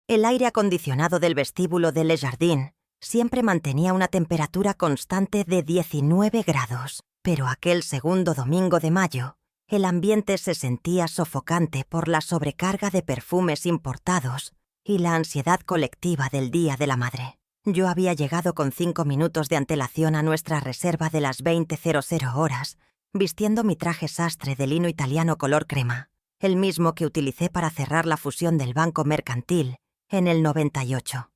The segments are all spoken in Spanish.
El aire acondicionado del vestíbulo de Le Jardin siempre mantenía una temperatura constante de 19 grados, pero aquel segundo domingo de mayo, el ambiente se sentía sofocante por la sobrecarga de perfumes importados y la ansiedad colectiva del Día de la Madre. Yo había llegado con 5 minutos de antelación a nuestra reserva de las 20:00 horas, vistiendo mi traje sastre de lino italiano color crema, el mismo que utilicé para cerrar la fusión del Banco Mercantil en el 98.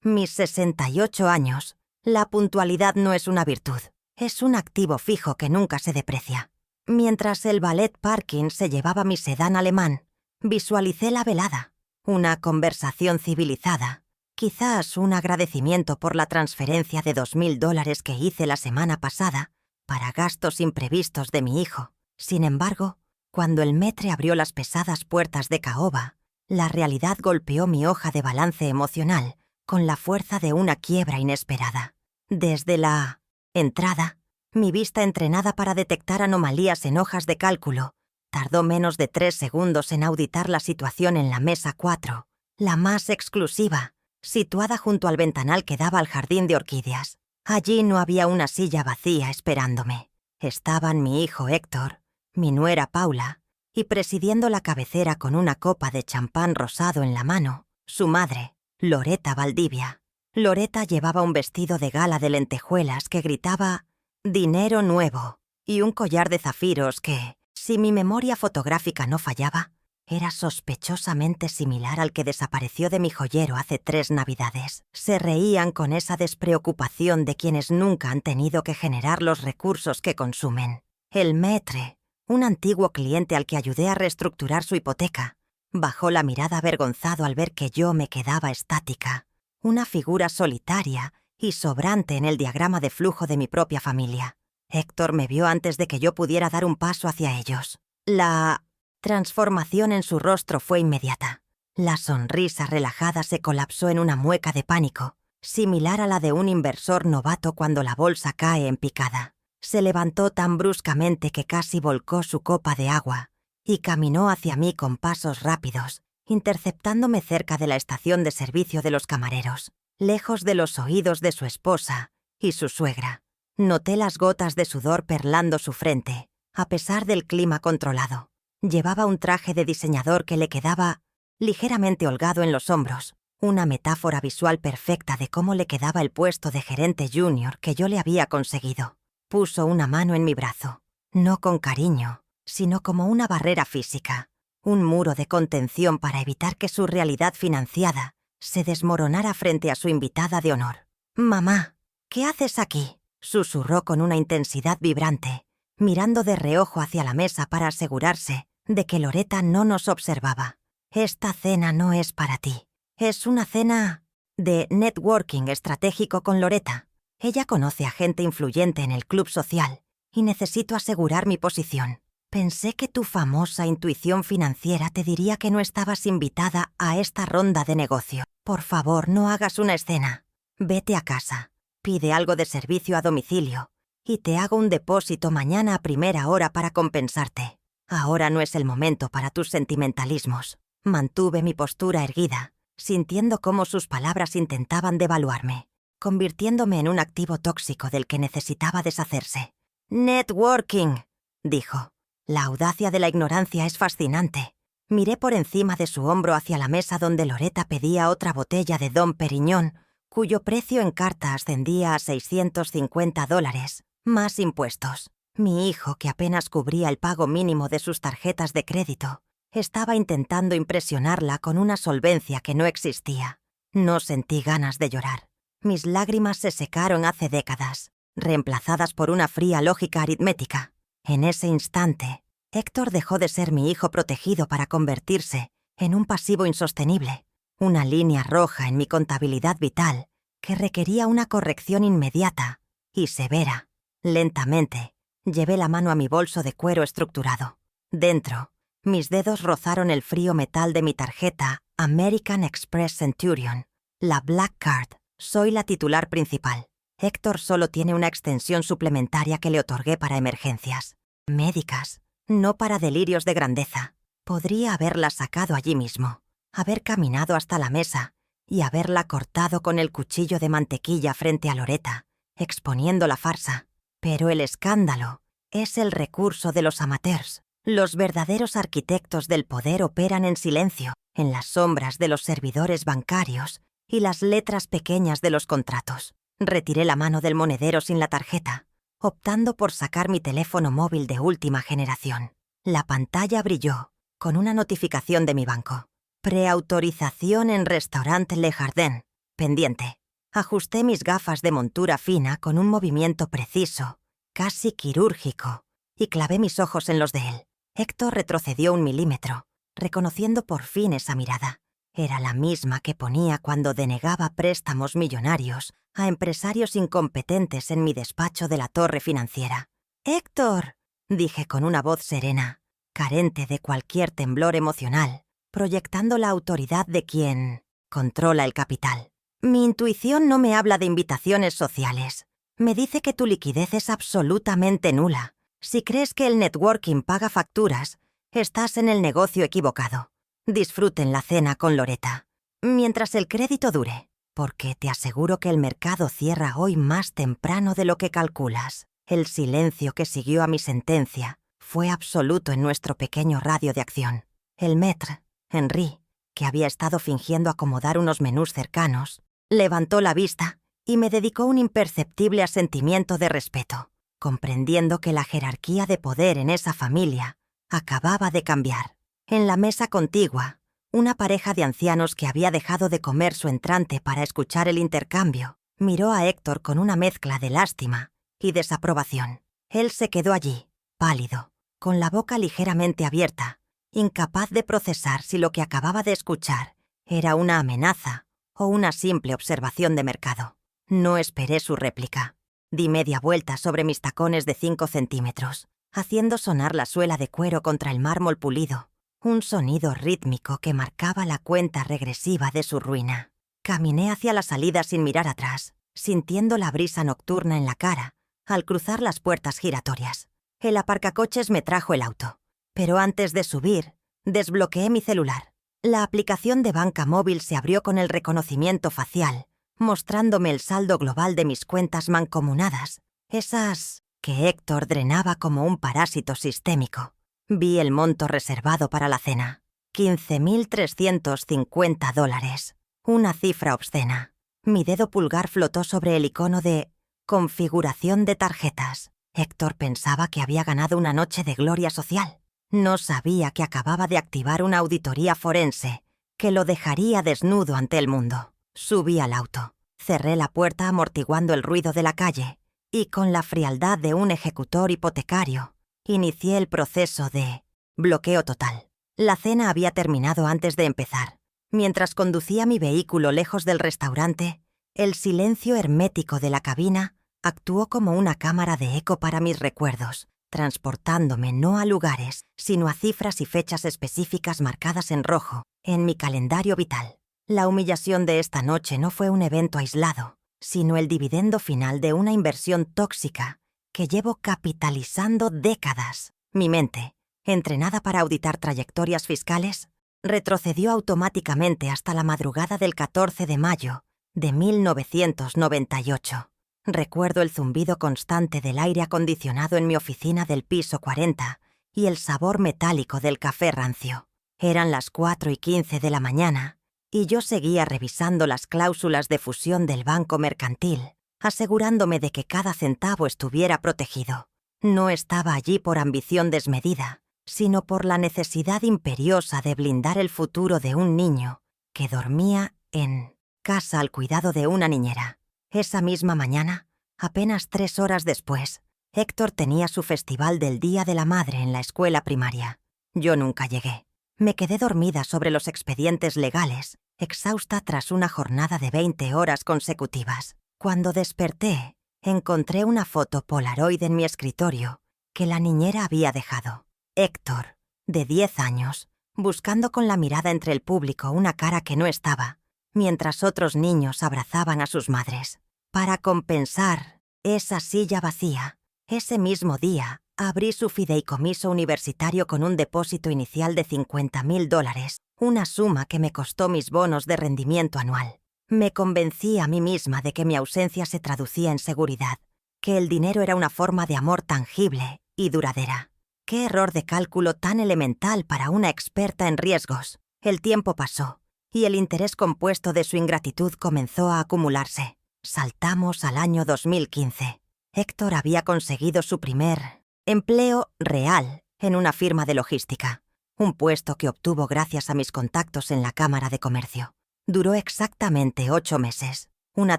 Mis 68 años, la puntualidad no es una virtud, es un activo fijo que nunca se deprecia. Mientras el valet parking se llevaba mi sedán alemán, visualicé la velada, una conversación civilizada, quizás un agradecimiento por la transferencia de $2000 que hice la semana pasada para gastos imprevistos de mi hijo. Sin embargo, cuando el maître abrió las pesadas puertas de caoba, la realidad golpeó mi hoja de balance emocional con la fuerza de una quiebra inesperada. Desde la entrada, mi vista entrenada para detectar anomalías en hojas de cálculo tardó menos de 3 segundos en auditar la situación en la mesa 4, la más exclusiva, situada junto al ventanal que daba al jardín de orquídeas. Allí no había una silla vacía esperándome. Estaban mi hijo Héctor, mi nuera Paula, y presidiendo la cabecera con una copa de champán rosado en la mano, su madre, Loretta Valdivia. Loretta llevaba un vestido de gala de lentejuelas que gritaba «Dinero nuevo» y un collar de zafiros que, si mi memoria fotográfica no fallaba, era sospechosamente similar al que desapareció de mi joyero hace 3 navidades. Se reían con esa despreocupación de quienes nunca han tenido que generar los recursos que consumen. El maître, un antiguo cliente al que ayudé a reestructurar su hipoteca, bajó la mirada avergonzado al ver que yo me quedaba estática, una figura solitaria y sobrante en el diagrama de flujo de mi propia familia. Héctor me vio antes de que yo pudiera dar un paso hacia ellos. La transformación en su rostro fue inmediata. La sonrisa relajada se colapsó en una mueca de pánico, similar a la de un inversor novato cuando la bolsa cae en picada. Se levantó tan bruscamente que casi volcó su copa de agua y caminó hacia mí con pasos rápidos, interceptándome cerca de la estación de servicio de los camareros, lejos de los oídos de su esposa y su suegra. Noté las gotas de sudor perlando su frente, a pesar del clima controlado. Llevaba un traje de diseñador que le quedaba ligeramente holgado en los hombros, una metáfora visual perfecta de cómo le quedaba el puesto de gerente junior que yo le había conseguido. Puso una mano en mi brazo, no con cariño, sino como una barrera física, un muro de contención para evitar que su realidad financiada se desmoronara frente a su invitada de honor. «Mamá, ¿qué haces aquí?», susurró con una intensidad vibrante, mirando de reojo hacia la mesa para asegurarse de que Loretta no nos observaba. «Esta cena no es para ti. Es una cena de networking estratégico con Loretta. Ella conoce a gente influyente en el club social y necesito asegurar mi posición. Pensé que tu famosa intuición financiera te diría que no estabas invitada a esta ronda de negocio. Por favor, no hagas una escena. Vete a casa, pide algo de servicio a domicilio y te hago un depósito mañana a primera hora para compensarte. Ahora no es el momento para tus sentimentalismos». Mantuve mi postura erguida, sintiendo cómo sus palabras intentaban devaluarme, convirtiéndome en un activo tóxico del que necesitaba deshacerse. «Networking», dijo. La audacia de la ignorancia es fascinante. Miré por encima de su hombro hacia la mesa donde Loretta pedía otra botella de Dom Perignon, cuyo precio en carta ascendía a $650, más impuestos. Mi hijo, que apenas cubría el pago mínimo de sus tarjetas de crédito, estaba intentando impresionarla con una solvencia que no existía. No sentí ganas de llorar. Mis lágrimas se secaron hace décadas, reemplazadas por una fría lógica aritmética. En ese instante, Héctor dejó de ser mi hijo protegido para convertirse en un pasivo insostenible, una línea roja en mi contabilidad vital que requería una corrección inmediata y severa. Lentamente, llevé la mano a mi bolso de cuero estructurado. Dentro, mis dedos rozaron el frío metal de mi tarjeta American Express Centurion, la Black Card. Soy la titular principal. Héctor solo tiene una extensión suplementaria que le otorgué para emergencias médicas, no para delirios de grandeza. Podría haberla sacado allí mismo. haber caminado hasta la mesa y haberla cortado con el cuchillo de mantequilla frente a Loretta, exponiendo la farsa. Pero el escándalo es el recurso de los amateurs. Los verdaderos arquitectos del poder operan en silencio, en las sombras de los servidores bancarios y las letras pequeñas de los contratos. Retiré la mano del monedero sin la tarjeta, optando por sacar mi teléfono móvil de última generación. La pantalla brilló con una notificación de mi banco. Preautorización en Restaurant Le Jardin, pendiente. Ajusté mis gafas de montura fina con un movimiento preciso, casi quirúrgico, y clavé mis ojos en los de él. Héctor retrocedió 1 milímetro, reconociendo por fin esa mirada. Era la misma que ponía cuando denegaba préstamos millonarios a empresarios incompetentes en mi despacho de la torre financiera. «¡Héctor!», dije con una voz serena, carente de cualquier temblor emocional, proyectando la autoridad de quien controla el capital. «Mi intuición no me habla de invitaciones sociales. Me dice que tu liquidez es absolutamente nula. Si crees que el networking paga facturas, estás en el negocio equivocado. Disfruten la cena con Loretta, mientras el crédito dure, porque te aseguro que el mercado cierra hoy más temprano de lo que calculas». El silencio que siguió a mi sentencia fue absoluto en nuestro pequeño radio de acción. El maître, Henry, que había estado fingiendo acomodar unos menús cercanos, levantó la vista y me dedicó un imperceptible asentimiento de respeto, comprendiendo que la jerarquía de poder en esa familia acababa de cambiar. En la mesa contigua, una pareja de ancianos que había dejado de comer su entrante para escuchar el intercambio, miró a Héctor con una mezcla de lástima y desaprobación. Él se quedó allí, pálido, con la boca ligeramente abierta, incapaz de procesar si lo que acababa de escuchar era una amenaza o una simple observación de mercado. No esperé su réplica. Di media vuelta sobre mis tacones de 5 centímetros, haciendo sonar la suela de cuero contra el mármol pulido, un sonido rítmico que marcaba la cuenta regresiva de su ruina. Caminé hacia la salida sin mirar atrás, sintiendo la brisa nocturna en la cara al cruzar las puertas giratorias. El aparcacoches me trajo el auto, pero antes de subir, desbloqueé mi celular. La aplicación de banca móvil se abrió con el reconocimiento facial, mostrándome el saldo global de mis cuentas mancomunadas, esas que Héctor drenaba como un parásito sistémico. Vi el monto reservado para la cena, $15,350, una cifra obscena. Mi dedo pulgar flotó sobre el icono de configuración de tarjetas. Héctor pensaba que había ganado una noche de gloria social. No sabía que acababa de activar una auditoría forense que lo dejaría desnudo ante el mundo. Subí al auto, cerré la puerta amortiguando el ruido de la calle y con la frialdad de un ejecutor hipotecario, inicié el proceso de bloqueo total. La cena había terminado antes de empezar. Mientras conducía mi vehículo lejos del restaurante, el silencio hermético de la cabina actuó como una cámara de eco para mis recuerdos, transportándome no a lugares, sino a cifras y fechas específicas marcadas en rojo en mi calendario vital. La humillación de esta noche no fue un evento aislado, sino el dividendo final de una inversión tóxica que llevo capitalizando décadas. Mi mente, entrenada para auditar trayectorias fiscales, retrocedió automáticamente hasta la madrugada del 14 de mayo de 1998. Recuerdo el zumbido constante del aire acondicionado en mi oficina del piso 40 y el sabor metálico del café rancio. Eran las 4:15 de la mañana y yo seguía revisando las cláusulas de fusión del banco mercantil, asegurándome de que cada centavo estuviera protegido. No estaba allí por ambición desmedida, sino por la necesidad imperiosa de blindar el futuro de un niño que dormía en casa al cuidado de una niñera. Esa misma mañana, apenas 3 horas después, Héctor tenía su festival del Día de la Madre en la escuela primaria. Yo nunca llegué. Me quedé dormida sobre los expedientes legales, exhausta tras una jornada de 20 horas consecutivas. Cuando desperté, encontré una foto Polaroid en mi escritorio que la niñera había dejado. Héctor, de 10 años, buscando con la mirada entre el público una cara que no estaba, mientras otros niños abrazaban a sus madres. Para compensar esa silla vacía, ese mismo día abrí su fideicomiso universitario con un depósito inicial de $50,000 una suma que me costó mis bonos de rendimiento anual. Me convencí a mí misma de que mi ausencia se traducía en seguridad, que el dinero era una forma de amor tangible y duradera. ¡Qué error de cálculo tan elemental para una experta en riesgos! El tiempo pasó, y el interés compuesto de su ingratitud comenzó a acumularse. Saltamos al año 2015. Héctor había conseguido su primer empleo real en una firma de logística, un puesto que obtuvo gracias a mis contactos en la Cámara de Comercio. Duró exactamente 8 meses. Una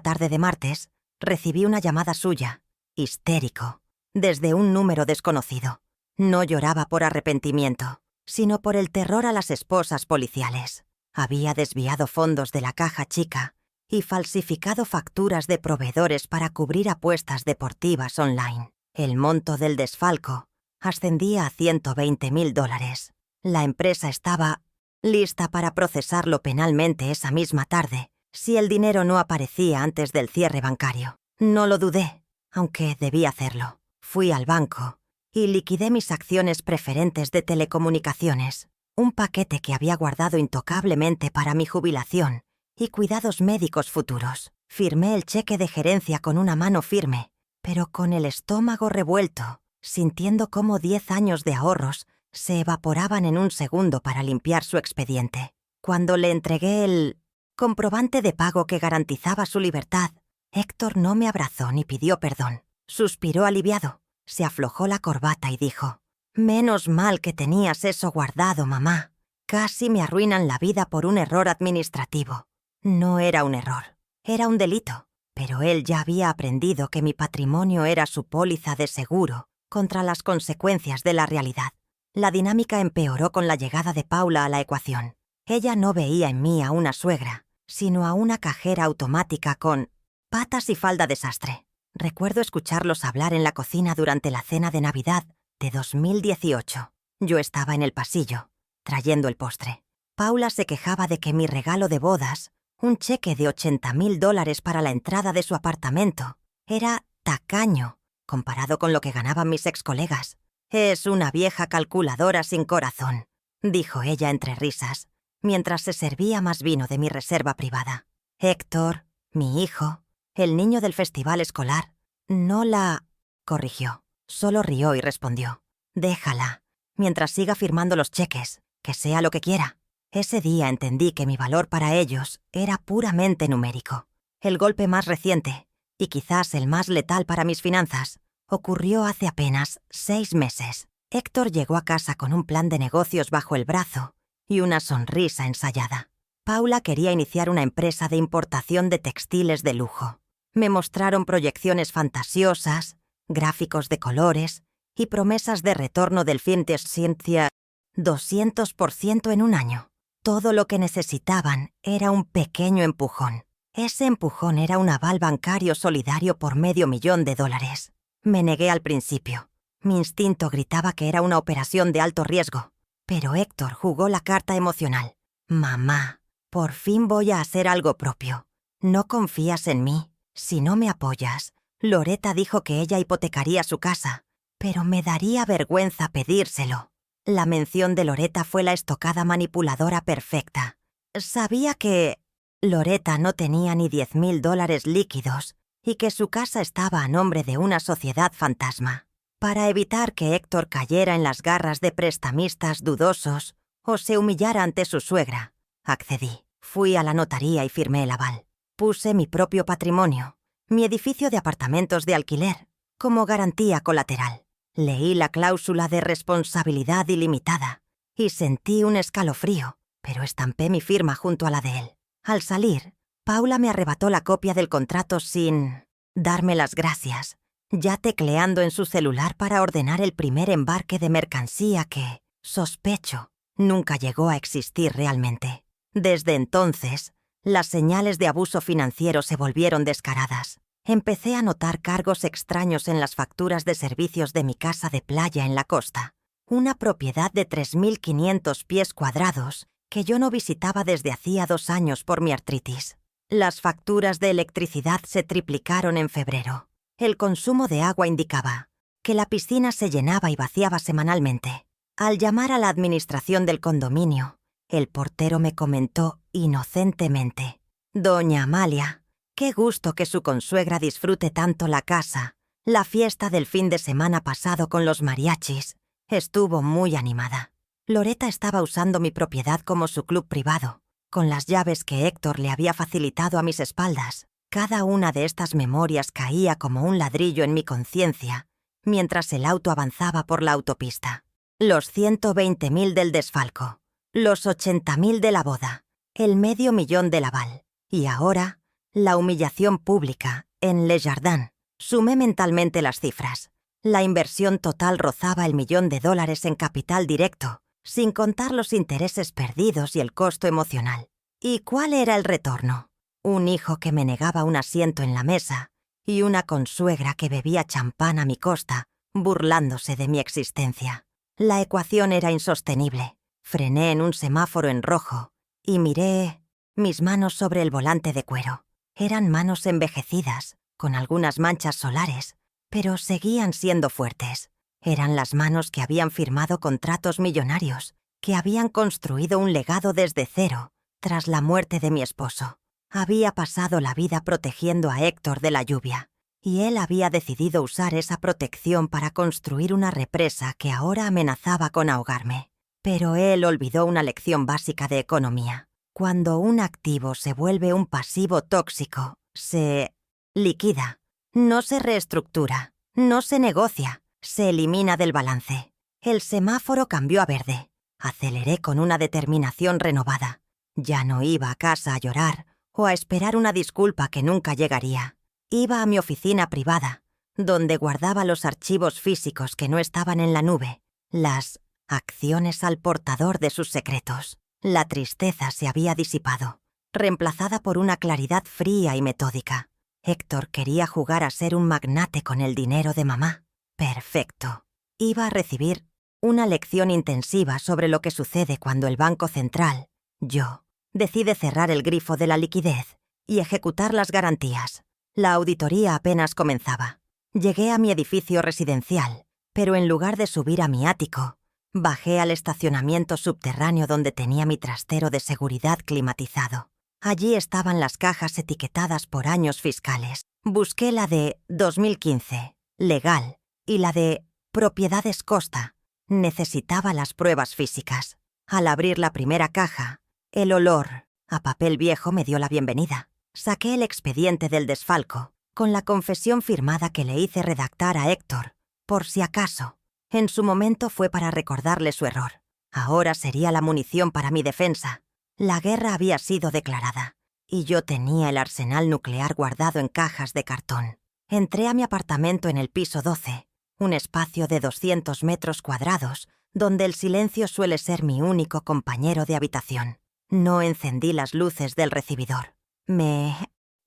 tarde de martes, recibí una llamada suya, histérico, desde un número desconocido. No lloraba por arrepentimiento, sino por el terror a las esposas policiales. Había desviado fondos de la caja chica y falsificado facturas de proveedores para cubrir apuestas deportivas online. El monto del desfalco ascendía a $120,000. La empresa estaba lista para procesarlo penalmente esa misma tarde, si el dinero no aparecía antes del cierre bancario. No lo dudé, aunque debí hacerlo. Fui al banco y liquidé mis acciones preferentes de telecomunicaciones, un paquete que había guardado intocablemente para mi jubilación y cuidados médicos futuros. Firmé el cheque de gerencia con una mano firme, pero con el estómago revuelto, sintiendo cómo 10 años de ahorros se evaporaban en un segundo para limpiar su expediente. Cuando le entregué el comprobante de pago que garantizaba su libertad, Héctor no me abrazó ni pidió perdón. Suspiró aliviado, se aflojó la corbata y dijo: «Menos mal que tenías eso guardado, mamá. Casi me arruinan la vida por un error administrativo». No era un error, era un delito, pero él ya había aprendido que mi patrimonio era su póliza de seguro contra las consecuencias de la realidad. La dinámica empeoró con la llegada de Paula a la ecuación. Ella no veía en mí a una suegra, sino a una cajera automática con patas y falda de sastre. Recuerdo escucharlos hablar en la cocina durante la cena de Navidad de 2018. Yo estaba en el pasillo, trayendo el postre. Paula se quejaba de que mi regalo de bodas, un cheque de $80,000 para la entrada de su apartamento, era tacaño comparado con lo que ganaban mis excolegas. «Es una vieja calculadora sin corazón», dijo ella entre risas, mientras se servía más vino de mi reserva privada. Héctor, mi hijo, el niño del festival escolar, no la corrigió. Solo rió y respondió: «Déjala, mientras siga firmando los cheques, que sea lo que quiera». Ese día entendí que mi valor para ellos era puramente numérico. El golpe más reciente, y quizás el más letal para mis finanzas, ocurrió hace apenas 6 meses. Héctor llegó a casa con un plan de negocios bajo el brazo y una sonrisa ensayada. Paula quería iniciar una empresa de importación de textiles de lujo. Me mostraron proyecciones fantasiosas, gráficos de colores y promesas de retorno del fin de ciencia 200% en un año. Todo lo que necesitaban era un pequeño empujón. Ese empujón era un aval bancario solidario por $500,000. Me negué al principio. Mi instinto gritaba que era una operación de alto riesgo. Pero Héctor jugó la carta emocional. «Mamá, por fin voy a hacer algo propio. ¿No confías en mí? Si no me apoyas». Loretta dijo que ella hipotecaría su casa, pero me daría vergüenza pedírselo. La mención de Loretta fue la estocada manipuladora perfecta. Sabía que Loretta no tenía ni $10,000 líquidos y que su casa estaba a nombre de una sociedad fantasma. Para evitar que Héctor cayera en las garras de prestamistas dudosos o se humillara ante su suegra, accedí. Fui a la notaría y firmé el aval. Puse mi propio patrimonio, mi edificio de apartamentos de alquiler, como garantía colateral. Leí la cláusula de responsabilidad ilimitada y sentí un escalofrío, pero estampé mi firma junto a la de él. Al salir, Paula me arrebató la copia del contrato sin darme las gracias, ya tecleando en su celular para ordenar el primer embarque de mercancía que, sospecho, nunca llegó a existir realmente. Desde entonces, las señales de abuso financiero se volvieron descaradas. Empecé a notar cargos extraños en las facturas de servicios de mi casa de playa en la costa, una propiedad de 3.500 pies cuadrados que yo no visitaba desde hacía 2 años por mi artritis. Las facturas de electricidad se triplicaron en febrero. El consumo de agua indicaba que la piscina se llenaba y vaciaba semanalmente. Al llamar a la administración del condominio, El portero me comentó inocentemente: «Doña Amalia, qué gusto que su consuegra disfrute tanto la casa. La fiesta del fin de semana pasado con los mariachis estuvo muy animada». Loretta estaba usando mi propiedad como su club privado, con las llaves que Héctor le había facilitado a mis espaldas. Cada una de estas memorias caía como un ladrillo en mi conciencia mientras el auto avanzaba por la autopista. Los 120.000 del desfalco, los 80.000 de la boda, el $500.000 del aval y ahora la humillación pública en Le Jardin. Sumé mentalmente las cifras. La inversión total rozaba el $1.000.000 en capital directo, sin contar los intereses perdidos y el costo emocional. ¿Y cuál era el retorno? Un hijo que me negaba un asiento en la mesa y una consuegra que bebía champán a mi costa, burlándose de mi existencia. La ecuación era insostenible. Frené en un semáforo en rojo y miré mis manos sobre el volante de cuero. Eran manos envejecidas, con algunas manchas solares, pero seguían siendo fuertes. Eran las manos que habían firmado contratos millonarios, que habían construido un legado desde cero tras la muerte de mi esposo. Había pasado la vida protegiendo a Héctor de la lluvia, y él había decidido usar esa protección para construir una represa que ahora amenazaba con ahogarme. Pero él olvidó una lección básica de economía. Cuando un activo se vuelve un pasivo tóxico, se liquida, no se reestructura, no se negocia, se elimina del balance. El semáforo cambió a verde. Aceleré con una determinación renovada. Ya no iba a casa a llorar o a esperar una disculpa que nunca llegaría. Iba a mi oficina privada, donde guardaba los archivos físicos que no estaban en la nube, las acciones al portador de sus secretos. La tristeza se había disipado, reemplazada por una claridad fría y metódica. Héctor quería jugar a ser un magnate con el dinero de mamá. Perfecto. Iba a recibir una lección intensiva sobre lo que sucede cuando el Banco Central, yo, decide cerrar el grifo de la liquidez y ejecutar las garantías. La auditoría apenas comenzaba. Llegué a mi edificio residencial, pero en lugar de subir a mi ático, bajé al estacionamiento subterráneo donde tenía mi trastero de seguridad climatizado. Allí estaban las cajas etiquetadas por años fiscales. Busqué la de 2015, legal, y la de Propiedades Costa. Necesitaba las pruebas físicas. Al abrir la primera caja, el olor a papel viejo me dio la bienvenida. Saqué el expediente del desfalco, con la confesión firmada que le hice redactar a Héctor, por si acaso. En su momento fue para recordarle su error. Ahora sería la munición para mi defensa. La guerra había sido declarada, y yo tenía el arsenal nuclear guardado en cajas de cartón. Entré a mi apartamento en el piso 12, un espacio de 200 metros cuadrados, donde el silencio suele ser mi único compañero de habitación. No encendí las luces del recibidor. Me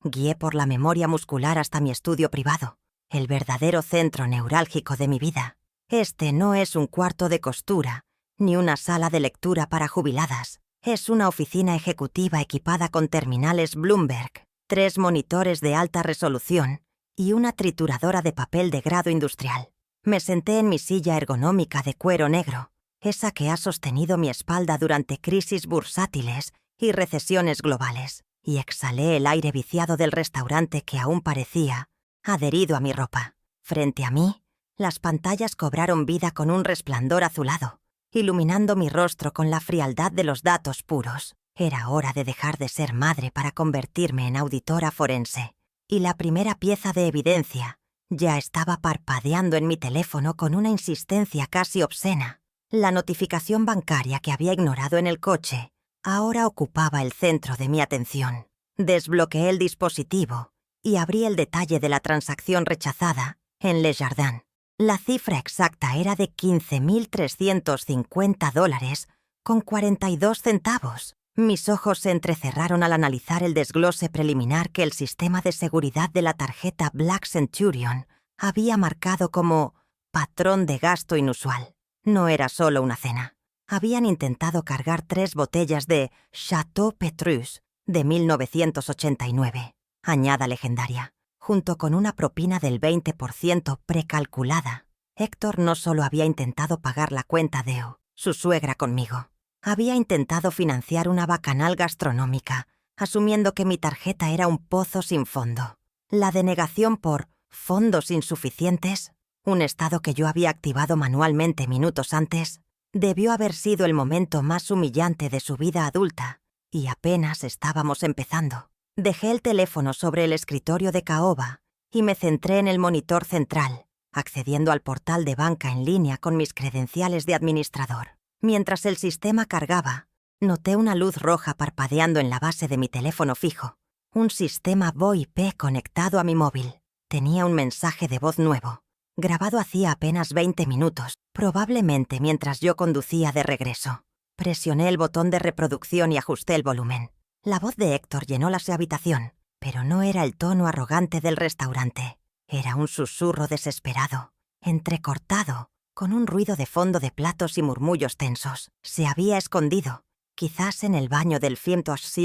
guié por la memoria muscular hasta mi estudio privado, el verdadero centro neurálgico de mi vida. Este no es un cuarto de costura, ni una sala de lectura para jubiladas. Es una oficina ejecutiva equipada con terminales Bloomberg, 3 monitores de alta resolución y una trituradora de papel de grado industrial. Me senté en mi silla ergonómica de cuero negro, esa que ha sostenido mi espalda durante crisis bursátiles y recesiones globales, y exhalé el aire viciado del restaurante que aún parecía adherido a mi ropa. Frente a mí, las pantallas cobraron vida con un resplandor azulado, iluminando mi rostro con la frialdad de los datos puros. Era hora de dejar de ser madre para convertirme en auditora forense, y la primera pieza de evidencia ya estaba parpadeando en mi teléfono con una insistencia casi obscena. La notificación bancaria que había ignorado en el coche ahora ocupaba el centro de mi atención. Desbloqueé el dispositivo y abrí el detalle de la transacción rechazada en Le Jardin. La cifra exacta era de $15.350 con 42 centavos. Mis ojos se entrecerraron al analizar el desglose preliminar que el sistema de seguridad de la tarjeta Black Centurion había marcado como patrón de gasto inusual. No era solo una cena. Habían intentado cargar 3 botellas de Chateau Petrus de 1989, añada legendaria, junto con una propina del 20% precalculada. Héctor no solo había intentado pagar la cuenta de su suegra conmigo, Había intentado financiar una bacanal gastronómica, asumiendo que mi tarjeta era un pozo sin fondo. La denegación por fondos insuficientes, un estado que yo había activado manualmente minutos antes, debió haber sido el momento más humillante de su vida adulta, y apenas estábamos empezando. Dejé el teléfono sobre el escritorio de caoba y me centré en el monitor central, accediendo al portal de banca en línea con mis credenciales de administrador. Mientras el sistema cargaba, noté una luz roja parpadeando en la base de mi teléfono fijo. Un sistema VoIP conectado a mi móvil. Tenía un mensaje de voz nuevo, grabado hacía apenas 20 minutos, probablemente mientras yo conducía de regreso. Presioné el botón de reproducción y ajusté el volumen. La voz de Héctor llenó la habitación, pero no era el tono arrogante del restaurante. Era un susurro desesperado, entrecortado, con un ruido de fondo de platos y murmullos tensos. Se había escondido, quizás en el baño del Fiemtos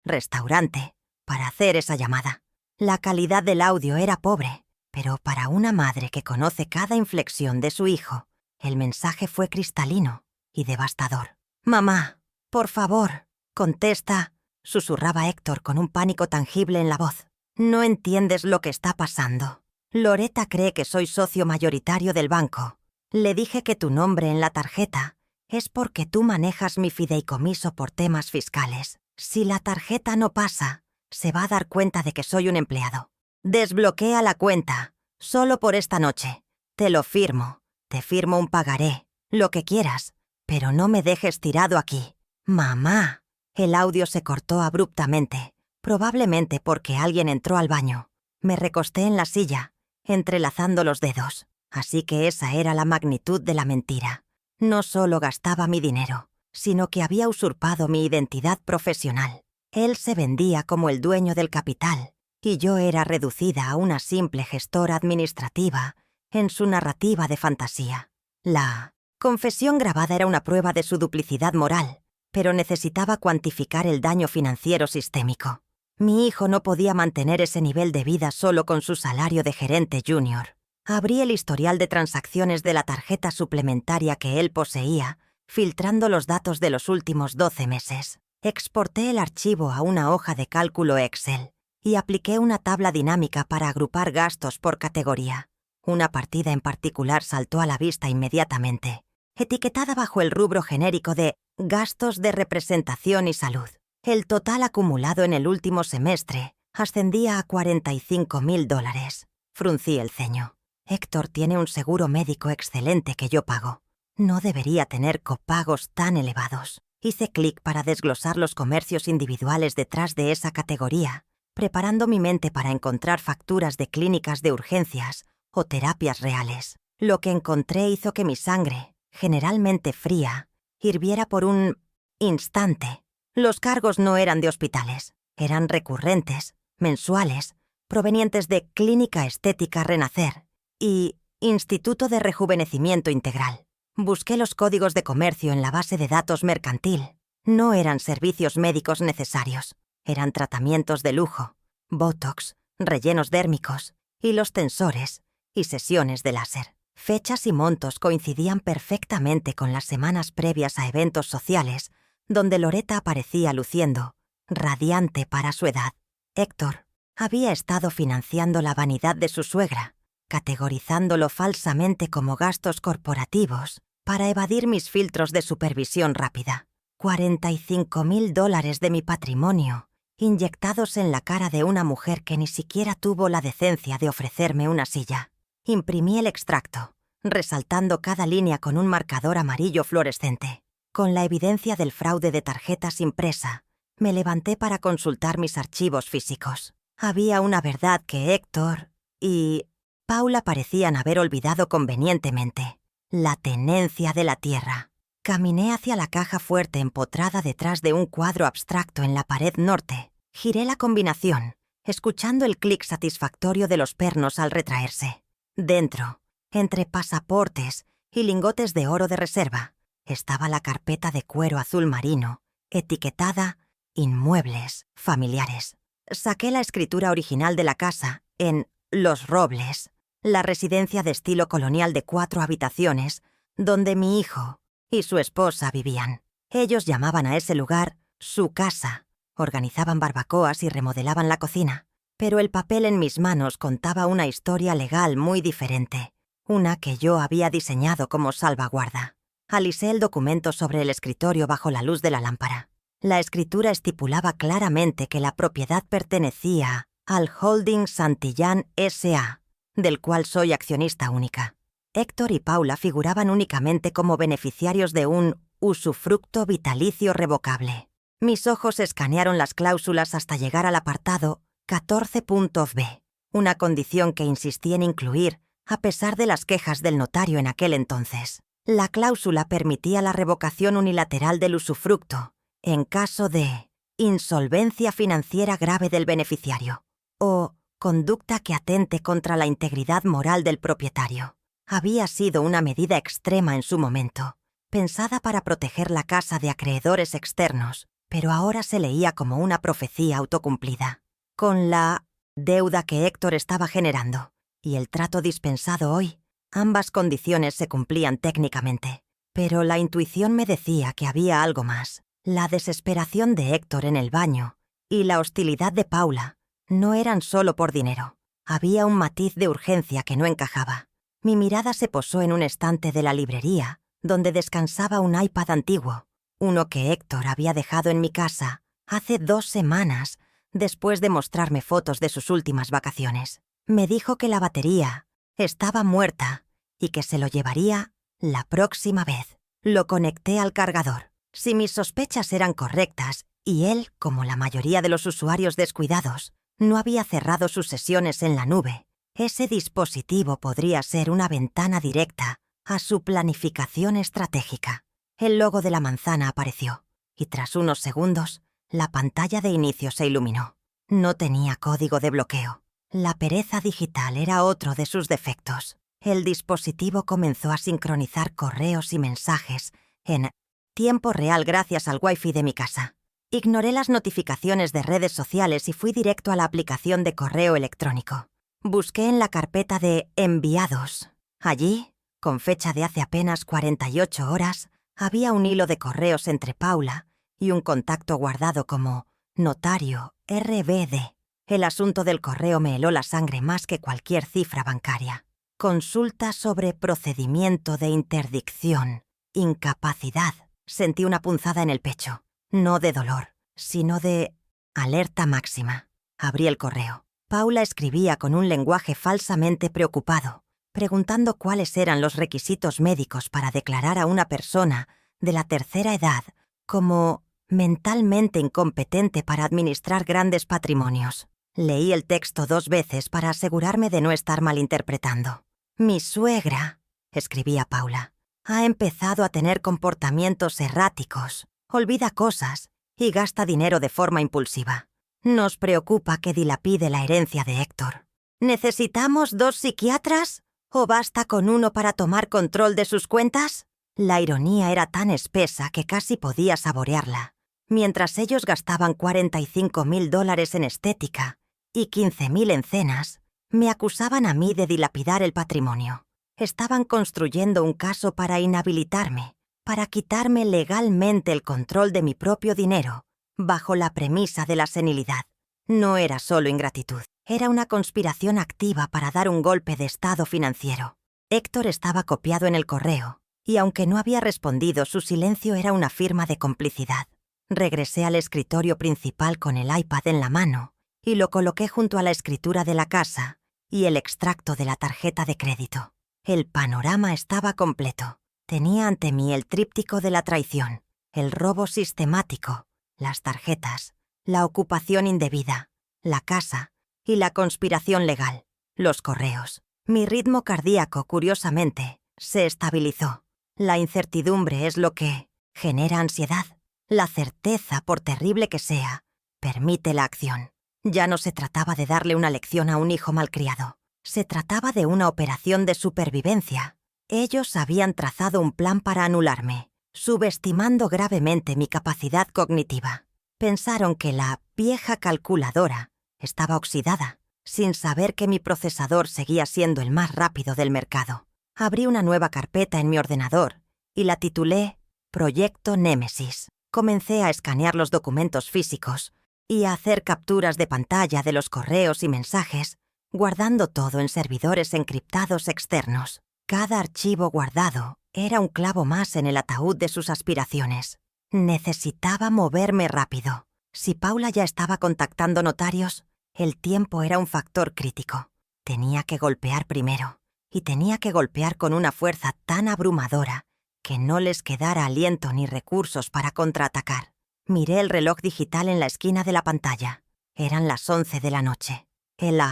restaurante, para hacer esa llamada. La calidad del audio era pobre, pero para una madre que conoce cada inflexión de su hijo, el mensaje fue cristalino y devastador. «Mamá, por favor, contesta», susurraba Héctor con un pánico tangible en la voz. «No entiendes lo que está pasando. Loretta cree que soy socio mayoritario del banco. Le dije que tu nombre en la tarjeta es porque tú manejas mi fideicomiso por temas fiscales. Si la tarjeta no pasa, se va a dar cuenta de que soy un empleado. Desbloquea la cuenta, solo por esta noche. Te lo firmo, te firmo un pagaré, lo que quieras, pero no me dejes tirado aquí. Mamá». El audio se cortó abruptamente, probablemente porque alguien entró al baño. Me recosté en la silla, entrelazando los dedos. Así que esa era la magnitud de la mentira. No solo gastaba mi dinero, sino que había usurpado mi identidad profesional. Él se vendía como el dueño del capital, y yo era reducida a una simple gestora administrativa en su narrativa de fantasía. La confesión grabada era una prueba de su duplicidad moral, pero necesitaba cuantificar el daño financiero sistémico. Mi hijo no podía mantener ese nivel de vida solo con su salario de gerente junior. Abrí el historial de transacciones de la tarjeta suplementaria que él poseía, filtrando los datos de los últimos 12 meses. Exporté el archivo a una hoja de cálculo Excel y apliqué una tabla dinámica para agrupar gastos por categoría. Una partida en particular saltó a la vista inmediatamente, etiquetada bajo el rubro genérico de gastos de representación y salud. El total acumulado en el último semestre ascendía a $45,000. Fruncí el ceño. Héctor tiene un seguro médico excelente que yo pago. No debería tener copagos tan elevados. Hice clic para desglosar los comercios individuales detrás de esa categoría, preparando mi mente para encontrar facturas de clínicas de urgencias o terapias reales. Lo que encontré hizo que mi sangre, generalmente fría, hirviera por un instante. Los cargos no eran de hospitales, eran recurrentes, mensuales, provenientes de Clínica Estética Renacer y Instituto de Rejuvenecimiento Integral. Busqué los códigos de comercio en la base de datos mercantil. No eran servicios médicos necesarios, eran tratamientos de lujo, botox, rellenos dérmicos, hilos tensores y sesiones de láser. Fechas y montos coincidían perfectamente con las semanas previas a eventos sociales, donde Loretta aparecía luciendo, radiante para su edad. Héctor había estado financiando la vanidad de su suegra, categorizándolo falsamente como gastos corporativos para evadir mis filtros de supervisión rápida. $45,000 de mi patrimonio, inyectados en la cara de una mujer que ni siquiera tuvo la decencia de ofrecerme una silla. Imprimí el extracto, resaltando cada línea con un marcador amarillo fluorescente. Con la evidencia del fraude de tarjetas impresa, me levanté para consultar mis archivos físicos. Había una verdad que Héctor y Paula parecían haber olvidado convenientemente: la tenencia de la tierra. Caminé hacia la caja fuerte empotrada detrás de un cuadro abstracto en la pared norte. Giré la combinación, escuchando el clic satisfactorio de los pernos al retraerse. Dentro, entre pasaportes y lingotes de oro de reserva, estaba la carpeta de cuero azul marino, etiquetada Inmuebles familiares. Saqué la escritura original de la casa en Los Robles, la residencia de estilo colonial de 4 habitaciones, donde mi hijo y su esposa vivían. Ellos llamaban a ese lugar su casa, organizaban barbacoas y remodelaban la cocina. Pero el papel en mis manos contaba una historia legal muy diferente, una que yo había diseñado como salvaguarda. Alisé el documento sobre el escritorio bajo la luz de la lámpara. La escritura estipulaba claramente que la propiedad pertenecía al Holding Santillán S.A., del cual soy accionista única. Héctor y Paula figuraban únicamente como beneficiarios de un usufructo vitalicio revocable. Mis ojos escanearon las cláusulas hasta llegar al apartado 14.b, una condición que insistí en incluir a pesar de las quejas del notario en aquel entonces. La cláusula permitía la revocación unilateral del usufructo en caso de insolvencia financiera grave del beneficiario o conducta que atente contra la integridad moral del propietario. Había sido una medida extrema en su momento, pensada para proteger la casa de acreedores externos, pero ahora se leía como una profecía autocumplida. Con la deuda que Héctor estaba generando y el trato dispensado hoy, ambas condiciones se cumplían técnicamente. Pero la intuición me decía que había algo más. La desesperación de Héctor en el baño y la hostilidad de Paula no eran solo por dinero. Había un matiz de urgencia que no encajaba. Mi mirada se posó en un estante de la librería, donde descansaba un iPad antiguo, uno que Héctor había dejado en mi casa hace 2 semanas, después de mostrarme fotos de sus últimas vacaciones. Me dijo que la batería estaba muerta y que se lo llevaría la próxima vez. Lo conecté al cargador. Si mis sospechas eran correctas, y él, como la mayoría de los usuarios descuidados, no había cerrado sus sesiones en la nube, ese dispositivo podría ser una ventana directa a su planificación estratégica. El logo de la manzana apareció, y tras unos segundos, la pantalla de inicio se iluminó. No tenía código de bloqueo. La pereza digital era otro de sus defectos. El dispositivo comenzó a sincronizar correos y mensajes en tiempo real gracias al Wi-Fi de mi casa. Ignoré las notificaciones de redes sociales y fui directo a la aplicación de correo electrónico. Busqué en la carpeta de enviados. Allí, con fecha de hace apenas 48 horas, había un hilo de correos entre Paula y un contacto guardado como notario RBD. El asunto del correo me heló la sangre más que cualquier cifra bancaria. Consulta sobre procedimiento de interdicción. Incapacidad. Sentí una punzada en el pecho. No de dolor, sino de alerta máxima. Abrí el correo. Paula escribía con un lenguaje falsamente preocupado, preguntando cuáles eran los requisitos médicos para declarar a una persona de la tercera edad como mentalmente incompetente para administrar grandes patrimonios. Leí el texto 2 veces para asegurarme de no estar malinterpretando. «Mi suegra», escribía Paula, «ha empezado a tener comportamientos erráticos, olvida cosas y gasta dinero de forma impulsiva. Nos preocupa que dilapide la herencia de Héctor. ¿Necesitamos 2 psiquiatras? ¿O basta con uno para tomar control de sus cuentas?» La ironía era tan espesa que casi podía saborearla. Mientras ellos gastaban $45,000 en estética y $15,000 en cenas, me acusaban a mí de dilapidar el patrimonio. Estaban construyendo un caso para inhabilitarme, para quitarme legalmente el control de mi propio dinero, bajo la premisa de la senilidad. No era solo ingratitud, era una conspiración activa para dar un golpe de estado financiero. Héctor estaba copiado en el correo, y aunque no había respondido, su silencio era una firma de complicidad. Regresé al escritorio principal con el iPad en la mano y lo coloqué junto a la escritura de la casa y el extracto de la tarjeta de crédito. El panorama estaba completo. Tenía ante mí el tríptico de la traición, el robo sistemático, las tarjetas, la ocupación indebida, la casa y la conspiración legal, los correos. Mi ritmo cardíaco, curiosamente, se estabilizó. La incertidumbre es lo que genera ansiedad. La certeza, por terrible que sea, permite la acción. Ya no se trataba de darle una lección a un hijo malcriado. Se trataba de una operación de supervivencia. Ellos habían trazado un plan para anularme, subestimando gravemente mi capacidad cognitiva. Pensaron que la vieja calculadora estaba oxidada, sin saber que mi procesador seguía siendo el más rápido del mercado. Abrí una nueva carpeta en mi ordenador y la titulé Proyecto Némesis. Comencé a escanear los documentos físicos y a hacer capturas de pantalla de los correos y mensajes, guardando todo en servidores encriptados externos. Cada archivo guardado era un clavo más en el ataúd de sus aspiraciones. Necesitaba moverme rápido. Si Paula ya estaba contactando notarios, el tiempo era un factor crítico. Tenía que golpear primero, y tenía que golpear con una fuerza tan abrumadora que no les quedara aliento ni recursos para contraatacar. Miré el reloj digital en la esquina de la pantalla. Eran las 11 de la noche. El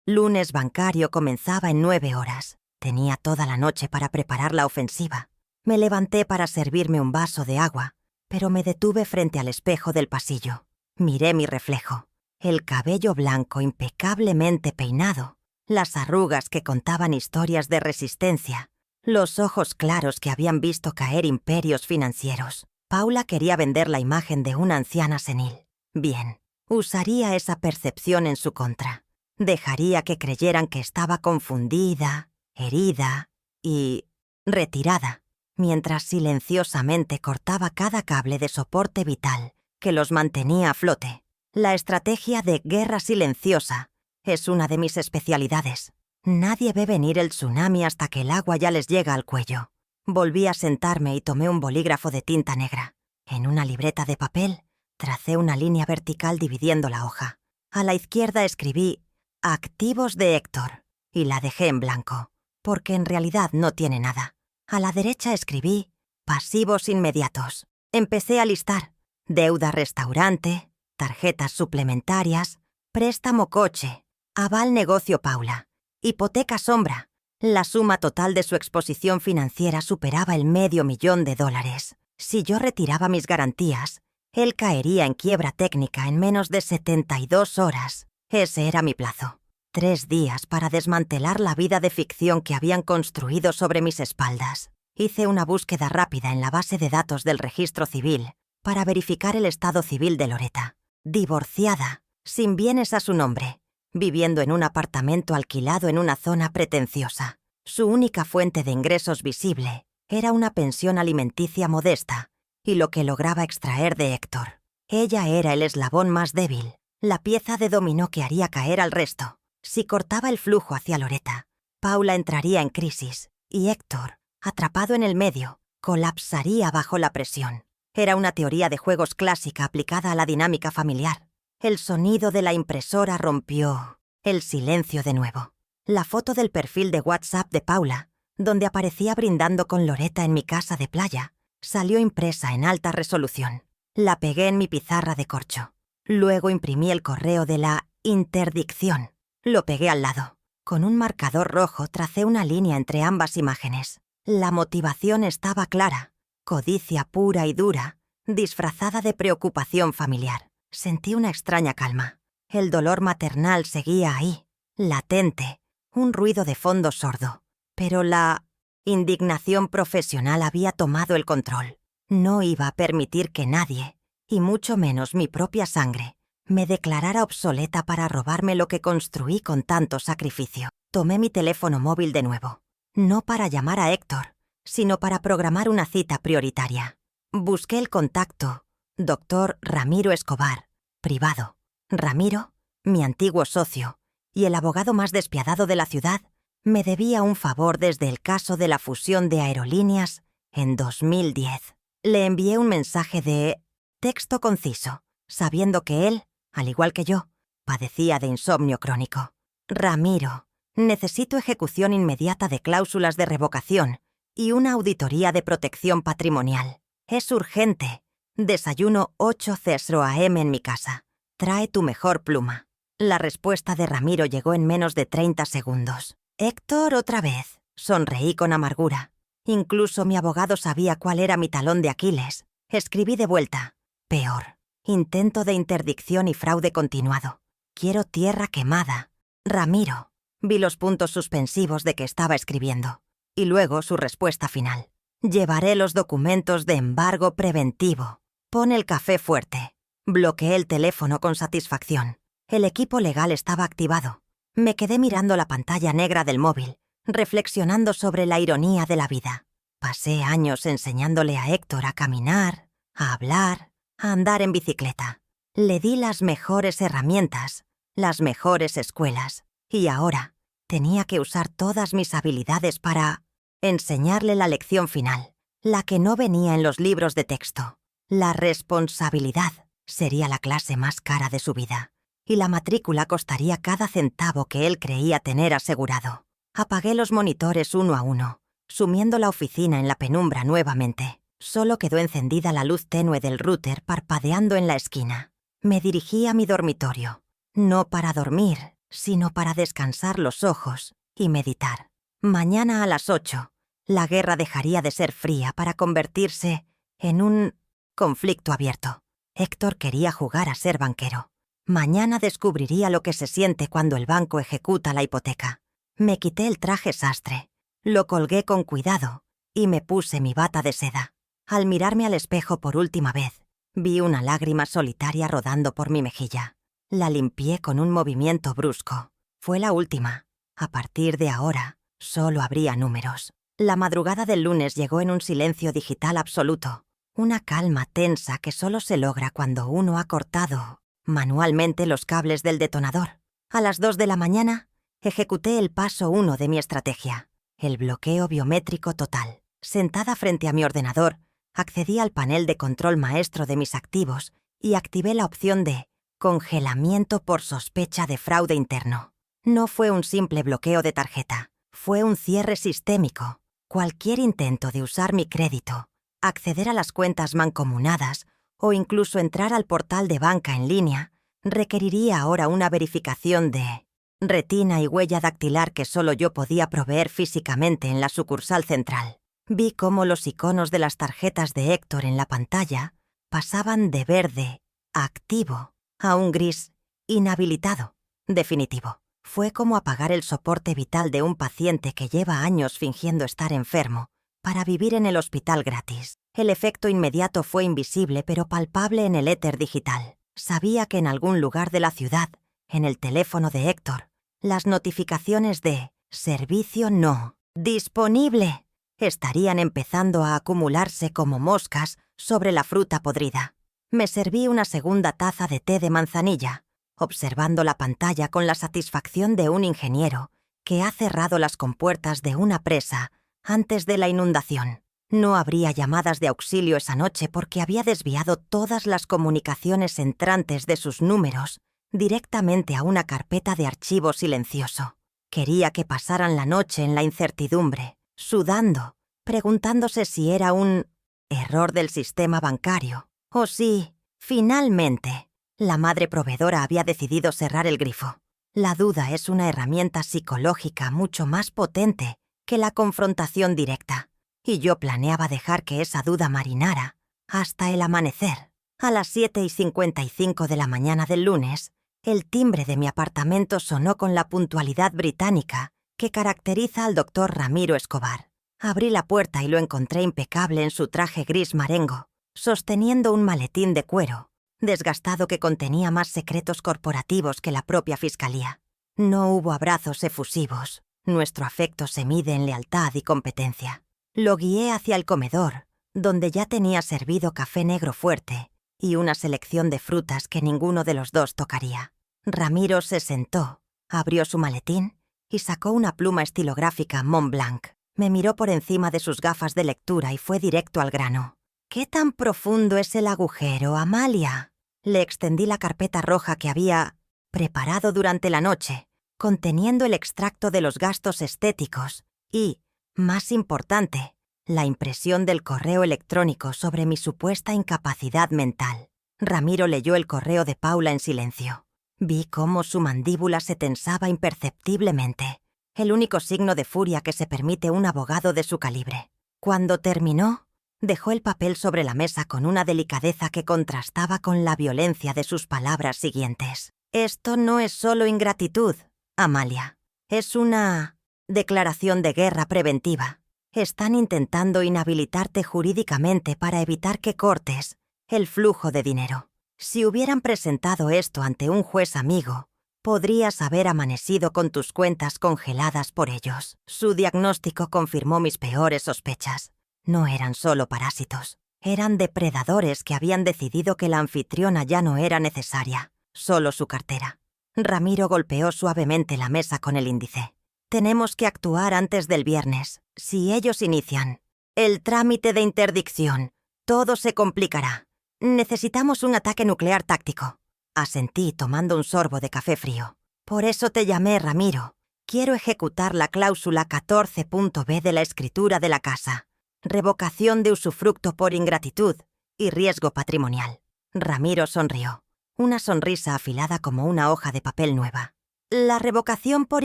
lunes bancario comenzaba en 9 horas. Tenía toda la noche para preparar la ofensiva. Me levanté para servirme un vaso de agua, pero me detuve frente al espejo del pasillo. Miré mi reflejo. El cabello blanco impecablemente peinado, las arrugas que contaban historias de resistencia, los ojos claros que habían visto caer imperios financieros. Paula quería vender la imagen de una anciana senil. Bien, usaría esa percepción en su contra. Dejaría que creyeran que estaba confundida, herida y retirada, mientras silenciosamente cortaba cada cable de soporte vital que los mantenía a flote. La estrategia de guerra silenciosa es una de mis especialidades. Nadie ve venir el tsunami hasta que el agua ya les llega al cuello. Volví a sentarme y tomé un bolígrafo de tinta negra. En una libreta de papel, tracé una línea vertical dividiendo la hoja. A la izquierda escribí «Activos de Héctor» y la dejé en blanco, porque en realidad no tiene nada. A la derecha escribí «Pasivos inmediatos». Empecé a listar deuda restaurante, tarjetas suplementarias, préstamo coche, aval negocio Paula, hipoteca sombra. La suma total de su exposición financiera superaba el $500,000. Si yo retiraba mis garantías, él caería en quiebra técnica en menos de 72 horas. Ese era mi plazo. 3 días para desmantelar la vida de ficción que habían construido sobre mis espaldas. Hice una búsqueda rápida en la base de datos del registro civil para verificar el estado civil de Loretta. Divorciada, sin bienes a su nombre, viviendo en un apartamento alquilado en una zona pretenciosa. Su única fuente de ingresos visible era una pensión alimenticia modesta y lo que lograba extraer de Héctor. Ella era el eslabón más débil, la pieza de dominó que haría caer al resto. Si cortaba el flujo hacia Loretta, Paula entraría en crisis y Héctor, atrapado en el medio, colapsaría bajo la presión. Era una teoría de juegos clásica aplicada a la dinámica familiar. El sonido de la impresora rompió el silencio de nuevo. La foto del perfil de WhatsApp de Paula, donde aparecía brindando con Loretta en mi casa de playa, salió impresa en alta resolución. La pegué en mi pizarra de corcho. Luego imprimí el correo de la interdicción. Lo pegué al lado. Con un marcador rojo tracé una línea entre ambas imágenes. La motivación estaba clara. Codicia pura y dura, disfrazada de preocupación familiar. Sentí una extraña calma. El dolor maternal seguía ahí, latente, un ruido de fondo sordo. Pero la indignación profesional había tomado el control. No iba a permitir que nadie, y mucho menos mi propia sangre, me declarara obsoleta para robarme lo que construí con tanto sacrificio. Tomé mi teléfono móvil de nuevo, no para llamar a Héctor, sino para programar una cita prioritaria. Busqué el contacto, Dr. Ramiro Escobar, privado. Ramiro, mi antiguo socio, y el abogado más despiadado de la ciudad, me debía un favor desde el caso de la fusión de aerolíneas en 2010. Le envié un mensaje de texto conciso, sabiendo que él, al igual que yo, padecía de insomnio crónico. Ramiro, necesito ejecución inmediata de cláusulas de revocación y una auditoría de protección patrimonial. Es urgente. Desayuno 8:00 AM en mi casa. Trae tu mejor pluma. La respuesta de Ramiro llegó en menos de 30 segundos. Héctor, otra vez. Sonreí con amargura. Incluso mi abogado sabía cuál era mi talón de Aquiles. Escribí de vuelta. Peor. Intento de interdicción y fraude continuado. Quiero tierra quemada. Ramiro. Vi los puntos suspensivos de que estaba escribiendo. Y luego su respuesta final. Llevaré los documentos de embargo preventivo. Pon el café fuerte. Bloqueé el teléfono con satisfacción. El equipo legal estaba activado. Me quedé mirando la pantalla negra del móvil, reflexionando sobre la ironía de la vida. Pasé años enseñándole a Héctor a caminar, a hablar, a andar en bicicleta. Le di las mejores herramientas, las mejores escuelas, y ahora tenía que usar todas mis habilidades para enseñarle la lección final, la que no venía en los libros de texto. La responsabilidad sería la clase más cara de su vida, y la matrícula costaría cada centavo que él creía tener asegurado. Apagué los monitores uno a uno, sumiendo la oficina en la penumbra nuevamente. Solo quedó encendida la luz tenue del router parpadeando en la esquina. Me dirigí a mi dormitorio, no para dormir, sino para descansar los ojos y meditar. Mañana a las 8, la guerra dejaría de ser fría para convertirse en un conflicto abierto. Héctor quería jugar a ser banquero. Mañana descubriría lo que se siente cuando el banco ejecuta la hipoteca. Me quité el traje sastre, lo colgué con cuidado y me puse mi bata de seda. Al mirarme al espejo por última vez, vi una lágrima solitaria rodando por mi mejilla. La limpié con un movimiento brusco. Fue la última. A partir de ahora, solo habría números. La madrugada del lunes llegó en un silencio digital absoluto, una calma tensa que solo se logra cuando uno ha cortado manualmente los cables del detonador. A las 2 de la mañana, ejecuté el paso 1 de mi estrategia, el bloqueo biométrico total. Sentada frente a mi ordenador, accedí al panel de control maestro de mis activos y activé la opción de congelamiento por sospecha de fraude interno. No fue un simple bloqueo de tarjeta, fue un cierre sistémico. Cualquier intento de usar mi crédito, acceder a las cuentas mancomunadas o incluso entrar al portal de banca en línea requeriría ahora una verificación de retina y huella dactilar que solo yo podía proveer físicamente en la sucursal central. Vi cómo los iconos de las tarjetas de Héctor en la pantalla pasaban de verde, activo, a un gris, inhabilitado, definitivo. Fue como apagar el soporte vital de un paciente que lleva años fingiendo estar enfermo para vivir en el hospital gratis. El efecto inmediato fue invisible pero palpable en el éter digital. Sabía que en algún lugar de la ciudad, en el teléfono de Héctor, las notificaciones de «Servicio no disponible» estarían empezando a acumularse como moscas sobre la fruta podrida. Me serví una segunda taza de té de manzanilla, observando la pantalla con la satisfacción de un ingeniero que ha cerrado las compuertas de una presa antes de la inundación. No habría llamadas de auxilio esa noche porque había desviado todas las comunicaciones entrantes de sus números directamente a una carpeta de archivo silencioso. Quería que pasaran la noche en la incertidumbre, sudando, preguntándose si era un error del sistema bancario o si, finalmente, la madre proveedora había decidido cerrar el grifo. La duda es una herramienta psicológica mucho más potente que la confrontación directa, y yo planeaba dejar que esa duda marinara hasta el amanecer. A las 7:55 de la mañana del lunes, el timbre de mi apartamento sonó con la puntualidad británica que caracteriza al doctor Ramiro Escobar. Abrí la puerta y lo encontré impecable en su traje gris marengo, sosteniendo un maletín de cuero, desgastado que contenía más secretos corporativos que la propia fiscalía. No hubo abrazos efusivos. Nuestro afecto se mide en lealtad y competencia. Lo guié hacia el comedor, donde ya tenía servido café negro fuerte y una selección de frutas que ninguno de los dos tocaría. Ramiro se sentó, abrió su maletín y sacó una pluma estilográfica Montblanc. Me miró por encima de sus gafas de lectura y fue directo al grano. «¿Qué tan profundo es el agujero, Amalia?» Le extendí la carpeta roja que había preparado durante la noche, conteniendo el extracto de los gastos estéticos y, más importante, la impresión del correo electrónico sobre mi supuesta incapacidad mental. Ramiro leyó el correo de Paula en silencio. Vi cómo su mandíbula se tensaba imperceptiblemente, el único signo de furia que se permite un abogado de su calibre. Cuando terminó, dejó el papel sobre la mesa con una delicadeza que contrastaba con la violencia de sus palabras siguientes. «Esto no es solo ingratitud, Amalia. Es una declaración de guerra preventiva. Están intentando inhabilitarte jurídicamente para evitar que cortes el flujo de dinero. Si hubieran presentado esto ante un juez amigo, podrías haber amanecido con tus cuentas congeladas por ellos». Su diagnóstico confirmó mis peores sospechas. No eran solo parásitos, eran depredadores que habían decidido que la anfitriona ya no era necesaria, solo su cartera. Ramiro golpeó suavemente la mesa con el índice. Tenemos que actuar antes del viernes. Si ellos inician el trámite de interdicción, todo se complicará. Necesitamos un ataque nuclear táctico. Asentí tomando un sorbo de café frío. Por eso te llamé, Ramiro. Quiero ejecutar la cláusula 14.b de la escritura de la casa. Revocación de usufructo por ingratitud y riesgo patrimonial. Ramiro sonrió, una sonrisa afilada como una hoja de papel nueva. La revocación por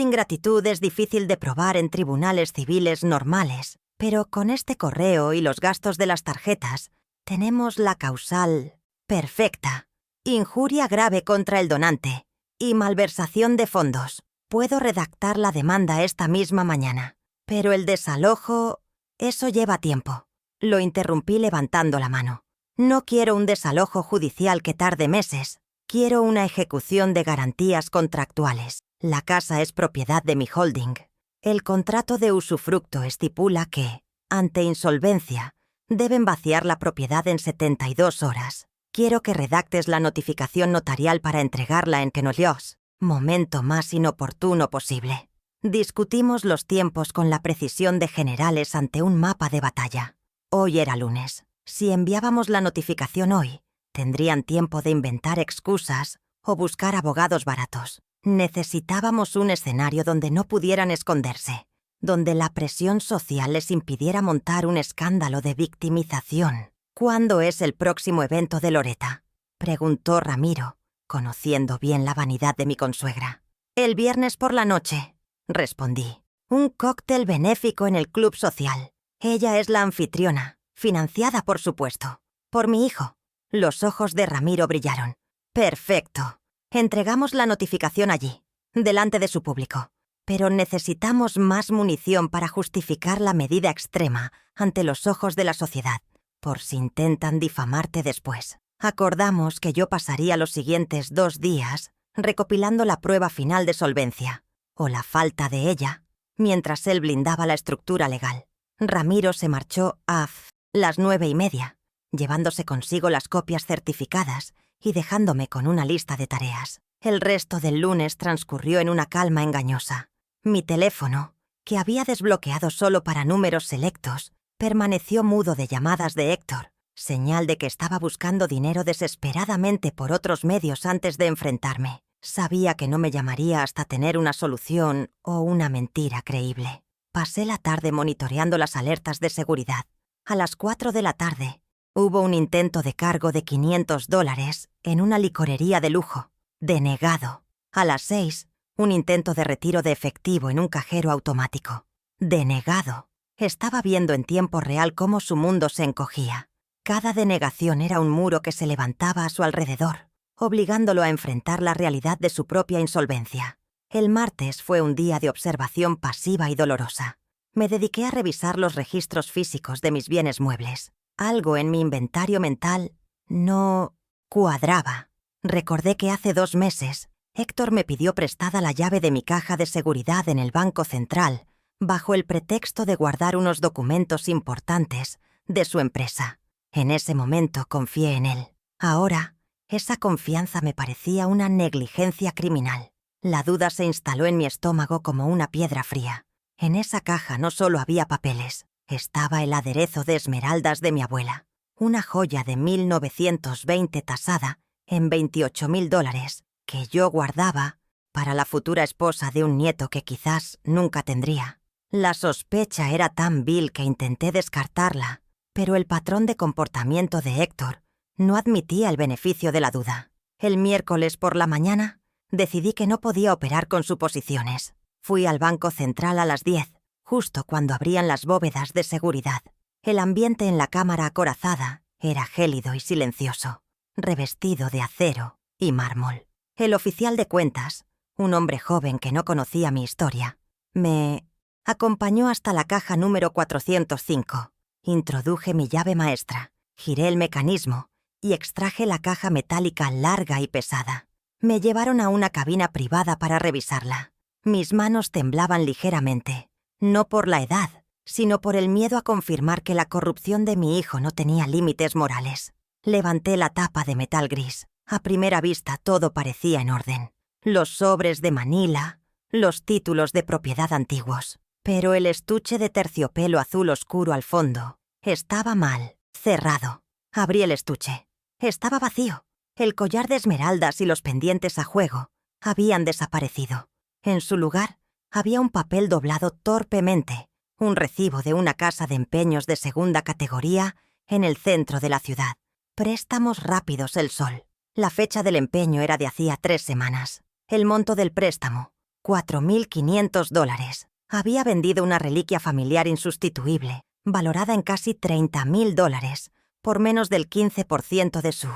ingratitud es difícil de probar en tribunales civiles normales, pero con este correo y los gastos de las tarjetas, tenemos la causal perfecta. Injuria grave contra el donante y malversación de fondos. Puedo redactar la demanda esta misma mañana, pero el desalojo... Eso lleva tiempo. Lo interrumpí levantando la mano. No quiero un desalojo judicial que tarde meses. Quiero una ejecución de garantías contractuales. La casa es propiedad de mi holding. El contrato de usufructo estipula que, ante insolvencia, deben vaciar la propiedad en 72 horas. Quiero que redactes la notificación notarial para entregarla en Quenollos. Momento más inoportuno posible. Discutimos los tiempos con la precisión de generales ante un mapa de batalla. Hoy era lunes. Si enviábamos la notificación hoy, tendrían tiempo de inventar excusas o buscar abogados baratos. Necesitábamos un escenario donde no pudieran esconderse, donde la presión social les impidiera montar un escándalo de victimización. ¿Cuándo es el próximo evento de Loretta?, preguntó Ramiro, conociendo bien la vanidad de mi consuegra. El viernes por la noche, respondí. Un cóctel benéfico en el club social. Ella es la anfitriona, financiada por supuesto, por mi hijo. Los ojos de Ramiro brillaron. Perfecto. Entregamos la notificación allí, delante de su público. Pero necesitamos más munición para justificar la medida extrema ante los ojos de la sociedad, por si intentan difamarte después. Acordamos que yo pasaría los siguientes 2 días recopilando la prueba final de solvencia, o la falta de ella, mientras él blindaba la estructura legal. Ramiro se marchó a las 9:30, llevándose consigo las copias certificadas y dejándome con una lista de tareas. El resto del lunes transcurrió en una calma engañosa. Mi teléfono, que había desbloqueado solo para números selectos, permaneció mudo de llamadas de Héctor, señal de que estaba buscando dinero desesperadamente por otros medios antes de enfrentarme. Sabía que no me llamaría hasta tener una solución o una mentira creíble. Pasé la tarde monitoreando las alertas de seguridad. A las 4 de la tarde, hubo un intento de cargo de $500 en una licorería de lujo. Denegado. A las 6, un intento de retiro de efectivo en un cajero automático. Denegado. Estaba viendo en tiempo real cómo su mundo se encogía. Cada denegación era un muro que se levantaba a su alrededor, obligándolo a enfrentar la realidad de su propia insolvencia. El martes fue un día de observación pasiva y dolorosa. Me dediqué a revisar los registros físicos de mis bienes muebles. Algo en mi inventario mental no cuadraba. Recordé que hace 2 meses, Héctor me pidió prestada la llave de mi caja de seguridad en el Banco Central, bajo el pretexto de guardar unos documentos importantes de su empresa. En ese momento confié en él. Ahora, esa confianza me parecía una negligencia criminal. La duda se instaló en mi estómago como una piedra fría. En esa caja no solo había papeles, estaba el aderezo de esmeraldas de mi abuela, una joya de 1920 tasada en $28.000 que yo guardaba para la futura esposa de un nieto que quizás nunca tendría. La sospecha era tan vil que intenté descartarla, pero el patrón de comportamiento de Héctor no admitía el beneficio de la duda. El miércoles por la mañana, decidí que no podía operar con suposiciones. Fui al Banco Central a las 10, justo cuando abrían las bóvedas de seguridad. El ambiente en la cámara acorazada era gélido y silencioso, revestido de acero y mármol. El oficial de cuentas, un hombre joven que no conocía mi historia, me acompañó hasta la caja número 405. Introduje mi llave maestra, giré el mecanismo y extraje la caja metálica larga y pesada. Me llevaron a una cabina privada para revisarla. Mis manos temblaban ligeramente, no por la edad, sino por el miedo a confirmar que la corrupción de mi hijo no tenía límites morales. Levanté la tapa de metal gris. A primera vista todo parecía en orden. Los sobres de Manila, los títulos de propiedad antiguos. Pero el estuche de terciopelo azul oscuro al fondo estaba mal, cerrado. Abrí el estuche. Estaba vacío. El collar de esmeraldas y los pendientes a juego habían desaparecido. En su lugar había un papel doblado torpemente, un recibo de una casa de empeños de segunda categoría en el centro de la ciudad. Préstamos Rápidos El Sol. La fecha del empeño era de hacía 3 semanas. El monto del préstamo, $4.500. Había vendido una reliquia familiar insustituible, valorada en casi $30.000, por menos del 15% de su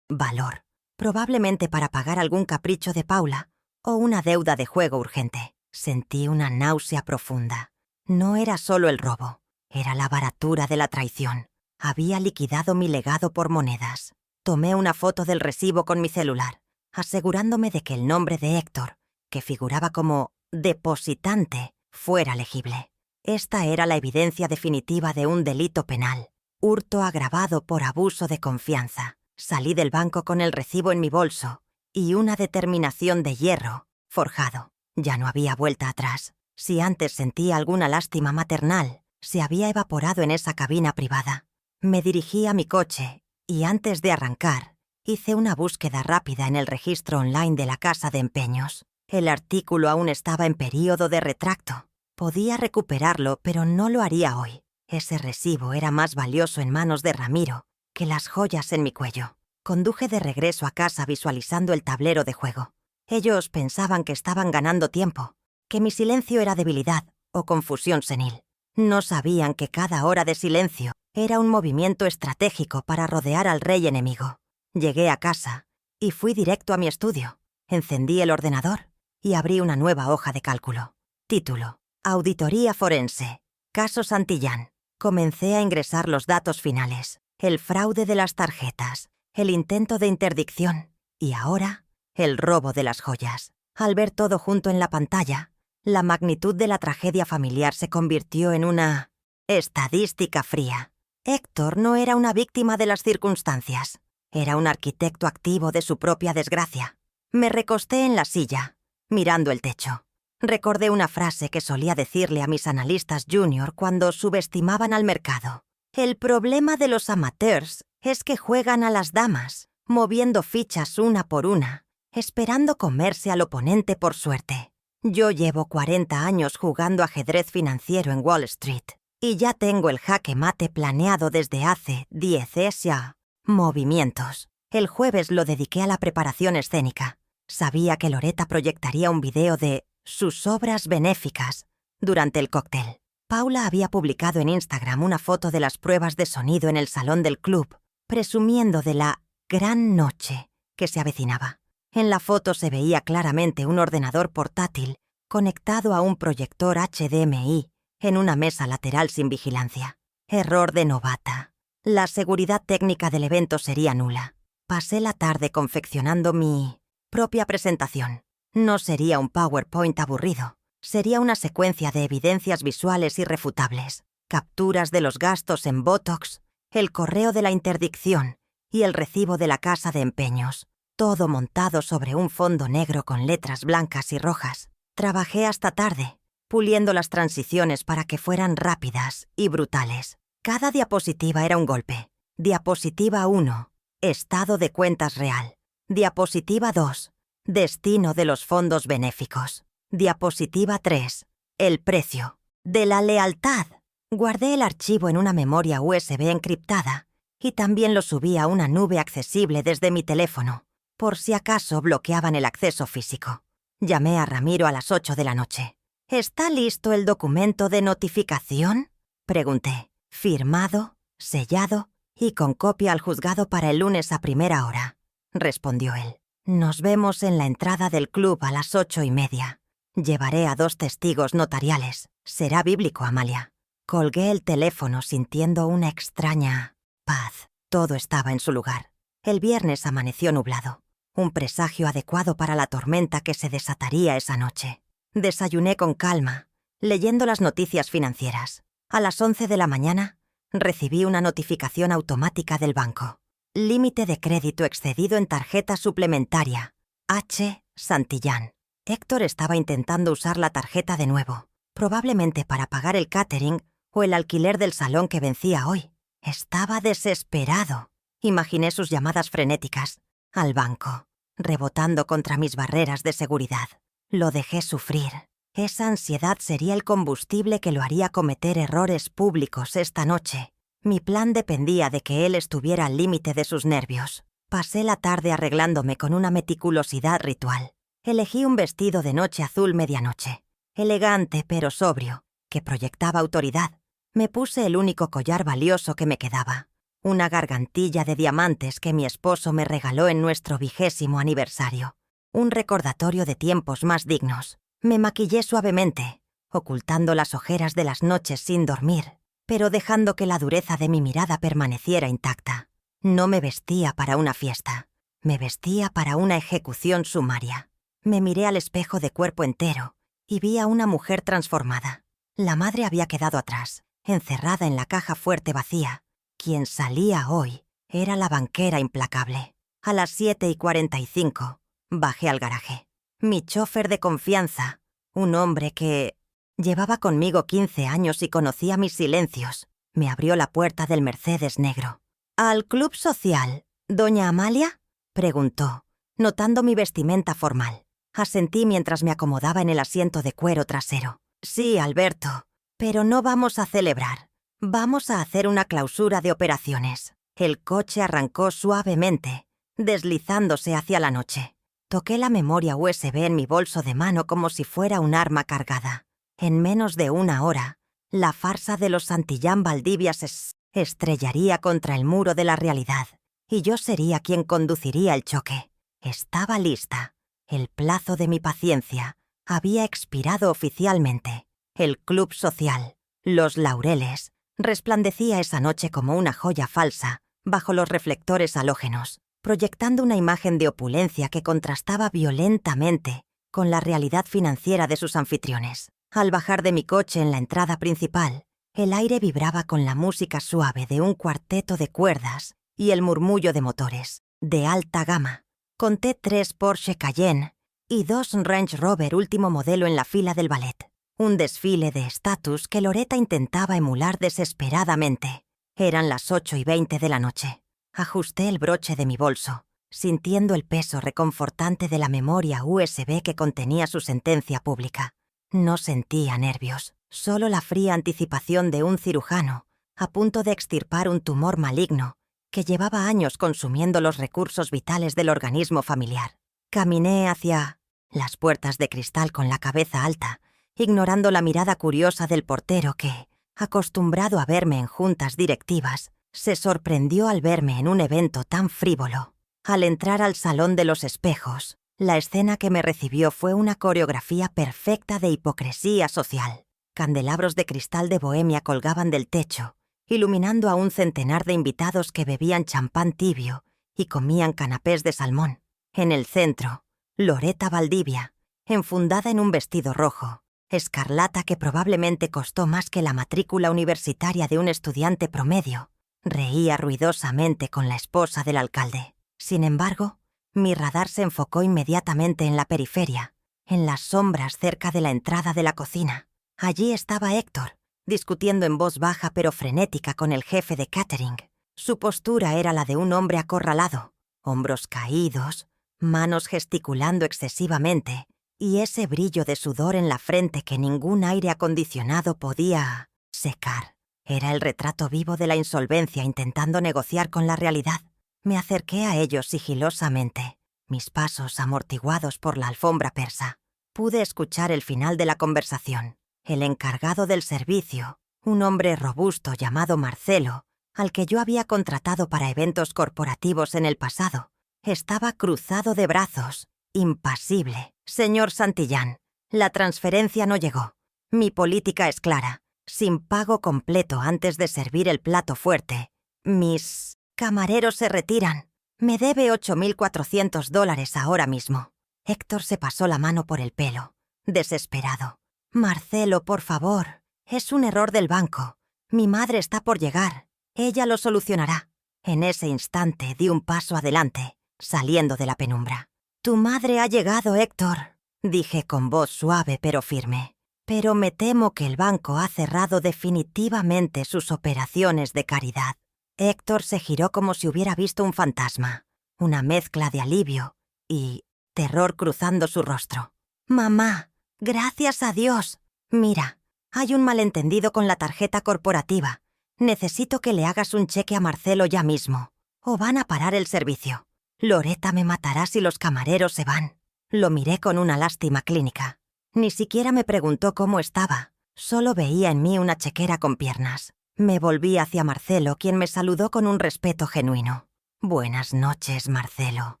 valor, probablemente para pagar algún capricho de Paula o una deuda de juego urgente. Sentí una náusea profunda. No era solo el robo, era la baratura de la traición. Había liquidado mi legado por monedas. Tomé una foto del recibo con mi celular, asegurándome de que el nombre de Héctor, que figuraba como depositante, fuera legible. Esta era la evidencia definitiva de un delito penal. Hurto agravado por abuso de confianza. Salí del banco con el recibo en mi bolso y una determinación de hierro forjado. Ya no había vuelta atrás. Si antes sentía alguna lástima maternal, se había evaporado en esa cabina privada. Me dirigí a mi coche y antes de arrancar, hice una búsqueda rápida en el registro online de la casa de empeños. El artículo aún estaba en período de retracto. Podía recuperarlo, pero no lo haría hoy. Ese recibo era más valioso en manos de Ramiro que las joyas en mi cuello. Conduje de regreso a casa visualizando el tablero de juego. Ellos pensaban que estaban ganando tiempo, que mi silencio era debilidad o confusión senil. No sabían que cada hora de silencio era un movimiento estratégico para rodear al rey enemigo. Llegué a casa y fui directo a mi estudio. Encendí el ordenador y abrí una nueva hoja de cálculo. Título: Auditoría Forense. Caso Santillán. Comencé a ingresar los datos finales. El fraude de las tarjetas, el intento de interdicción y ahora el robo de las joyas. Al ver todo junto en la pantalla, la magnitud de la tragedia familiar se convirtió en una estadística fría. Héctor no era una víctima de las circunstancias. Era un arquitecto activo de su propia desgracia. Me recosté en la silla, mirando el techo. Recordé una frase que solía decirle a mis analistas junior cuando subestimaban al mercado. El problema de los amateurs es que juegan a las damas, moviendo fichas una por una, esperando comerse al oponente por suerte. Yo llevo 40 años jugando ajedrez financiero en Wall Street y ya tengo el jaque mate planeado desde hace 10 ya. Movimientos. El jueves lo dediqué a la preparación escénica. Sabía que Loretta proyectaría un video de sus obras benéficas durante el cóctel. Paula había publicado en Instagram una foto de las pruebas de sonido en el salón del club, presumiendo de la gran noche que se avecinaba. En la foto se veía claramente un ordenador portátil conectado a un proyector HDMI en una mesa lateral sin vigilancia. Error de novata. La seguridad técnica del evento sería nula. Pasé la tarde confeccionando mi propia presentación. No sería un PowerPoint aburrido. Sería una secuencia de evidencias visuales irrefutables, capturas de los gastos en Botox, el correo de la interdicción y el recibo de la casa de empeños, todo montado sobre un fondo negro con letras blancas y rojas. Trabajé hasta tarde, puliendo las transiciones para que fueran rápidas y brutales. Cada diapositiva era un golpe. Diapositiva 1, estado de cuentas real. Diapositiva 2, destino de los fondos benéficos. Diapositiva 3. El precio. De la lealtad. Guardé el archivo en una memoria USB encriptada y también lo subí a una nube accesible desde mi teléfono, por si acaso bloqueaban el acceso físico. Llamé a Ramiro a las 8 de la noche. ¿Está listo el documento de notificación?, pregunté. Firmado, sellado y con copia al juzgado para el lunes a primera hora, respondió él. Nos vemos en la entrada del club a las 8:30. Llevaré a 2 testigos notariales. Será bíblico, Amalia. Colgué el teléfono sintiendo una extraña paz. Todo estaba en su lugar. El viernes amaneció nublado. Un presagio adecuado para la tormenta que se desataría esa noche. Desayuné con calma, leyendo las noticias financieras. A las 11 de la mañana, recibí una notificación automática del banco. Límite de crédito excedido en tarjeta suplementaria. H. Santillán. Héctor estaba intentando usar la tarjeta de nuevo, probablemente para pagar el catering o el alquiler del salón que vencía hoy. Estaba desesperado. Imaginé sus llamadas frenéticas al banco, rebotando contra mis barreras de seguridad. Lo dejé sufrir. Esa ansiedad sería el combustible que lo haría cometer errores públicos esta noche. Mi plan dependía de que él estuviera al límite de sus nervios. Pasé la tarde arreglándome con una meticulosidad ritual. Elegí un vestido de noche azul medianoche, elegante pero sobrio, que proyectaba autoridad. Me puse el único collar valioso que me quedaba, una gargantilla de diamantes que mi esposo me regaló en nuestro 20º aniversario. Un recordatorio de tiempos más dignos. Me maquillé suavemente, ocultando las ojeras de las noches sin dormir, pero dejando que la dureza de mi mirada permaneciera intacta. No me vestía para una fiesta, me vestía para una ejecución sumaria. Me miré al espejo de cuerpo entero y vi a una mujer transformada. La madre había quedado atrás, encerrada en la caja fuerte vacía. Quien salía hoy era la banquera implacable. A las 7:45 bajé al garaje. Mi chofer de confianza, un hombre que llevaba conmigo 15 años y conocía mis silencios, me abrió la puerta del Mercedes negro. ¿Al club social, doña Amalia?, preguntó, notando mi vestimenta formal. Asentí mientras me acomodaba en el asiento de cuero trasero. Sí, Alberto, pero no vamos a celebrar. Vamos a hacer una clausura de operaciones. El coche arrancó suavemente, deslizándose hacia la noche. Toqué la memoria USB en mi bolso de mano como si fuera un arma cargada. En menos de una hora, la farsa de los Santillán Valdivia se estrellaría contra el muro de la realidad, y yo sería quien conduciría el choque. Estaba lista. El plazo de mi paciencia había expirado oficialmente. El club social, Los Laureles, resplandecía esa noche como una joya falsa bajo los reflectores halógenos, proyectando una imagen de opulencia que contrastaba violentamente con la realidad financiera de sus anfitriones. Al bajar de mi coche en la entrada principal, el aire vibraba con la música suave de un cuarteto de cuerdas y el murmullo de motores, de alta gama. Conté 3 Porsche Cayenne y 2 Range Rover último modelo en la fila del ballet. Un desfile de estatus que Loretta intentaba emular desesperadamente. Eran las 8:20 de la noche. Ajusté el broche de mi bolso, sintiendo el peso reconfortante de la memoria USB que contenía su sentencia pública. No sentía nervios, solo la fría anticipación de un cirujano a punto de extirpar un tumor maligno que llevaba años consumiendo los recursos vitales del organismo familiar. Caminé hacia las puertas de cristal con la cabeza alta, ignorando la mirada curiosa del portero que, acostumbrado a verme en juntas directivas, se sorprendió al verme en un evento tan frívolo. Al entrar al Salón de los Espejos, la escena que me recibió fue una coreografía perfecta de hipocresía social. Candelabros de cristal de Bohemia colgaban del techo, iluminando a un centenar de invitados que bebían champán tibio y comían canapés de salmón. En el centro, Loretta Valdivia, enfundada en un vestido rojo, escarlata que probablemente costó más que la matrícula universitaria de un estudiante promedio, reía ruidosamente con la esposa del alcalde. Sin embargo, mi radar se enfocó inmediatamente en la periferia, en las sombras cerca de la entrada de la cocina. Allí estaba Héctor, discutiendo en voz baja pero frenética con el jefe de catering. Su postura era la de un hombre acorralado, hombros caídos, manos gesticulando excesivamente, y ese brillo de sudor en la frente que ningún aire acondicionado podía secar. Era el retrato vivo de la insolvencia intentando negociar con la realidad. Me acerqué a ellos sigilosamente, mis pasos amortiguados por la alfombra persa. Pude escuchar el final de la conversación. El encargado del servicio, un hombre robusto llamado Marcelo, al que yo había contratado para eventos corporativos en el pasado, estaba cruzado de brazos, impasible. Señor Santillán, la transferencia no llegó. Mi política es clara. Sin pago completo antes de servir el plato fuerte, mis camareros se retiran. Me debe $8.400 ahora mismo. Héctor se pasó la mano por el pelo, desesperado. Marcelo, por favor, es un error del banco. Mi madre está por llegar. Ella lo solucionará. En ese instante di un paso adelante, saliendo de la penumbra. «Tu madre ha llegado, Héctor», dije con voz suave pero firme. «Pero me temo que el banco ha cerrado definitivamente sus operaciones de caridad». Héctor se giró como si hubiera visto un fantasma, una mezcla de alivio y terror cruzando su rostro. «Mamá, gracias a Dios. Mira, hay un malentendido con la tarjeta corporativa. Necesito que le hagas un cheque a Marcelo ya mismo, o van a parar el servicio. Loretta me matará si los camareros se van». Lo miré con una lástima clínica. Ni siquiera me preguntó cómo estaba. Solo veía en mí una chequera con piernas. Me volví hacia Marcelo, quien me saludó con un respeto genuino. «Buenas noches, Marcelo.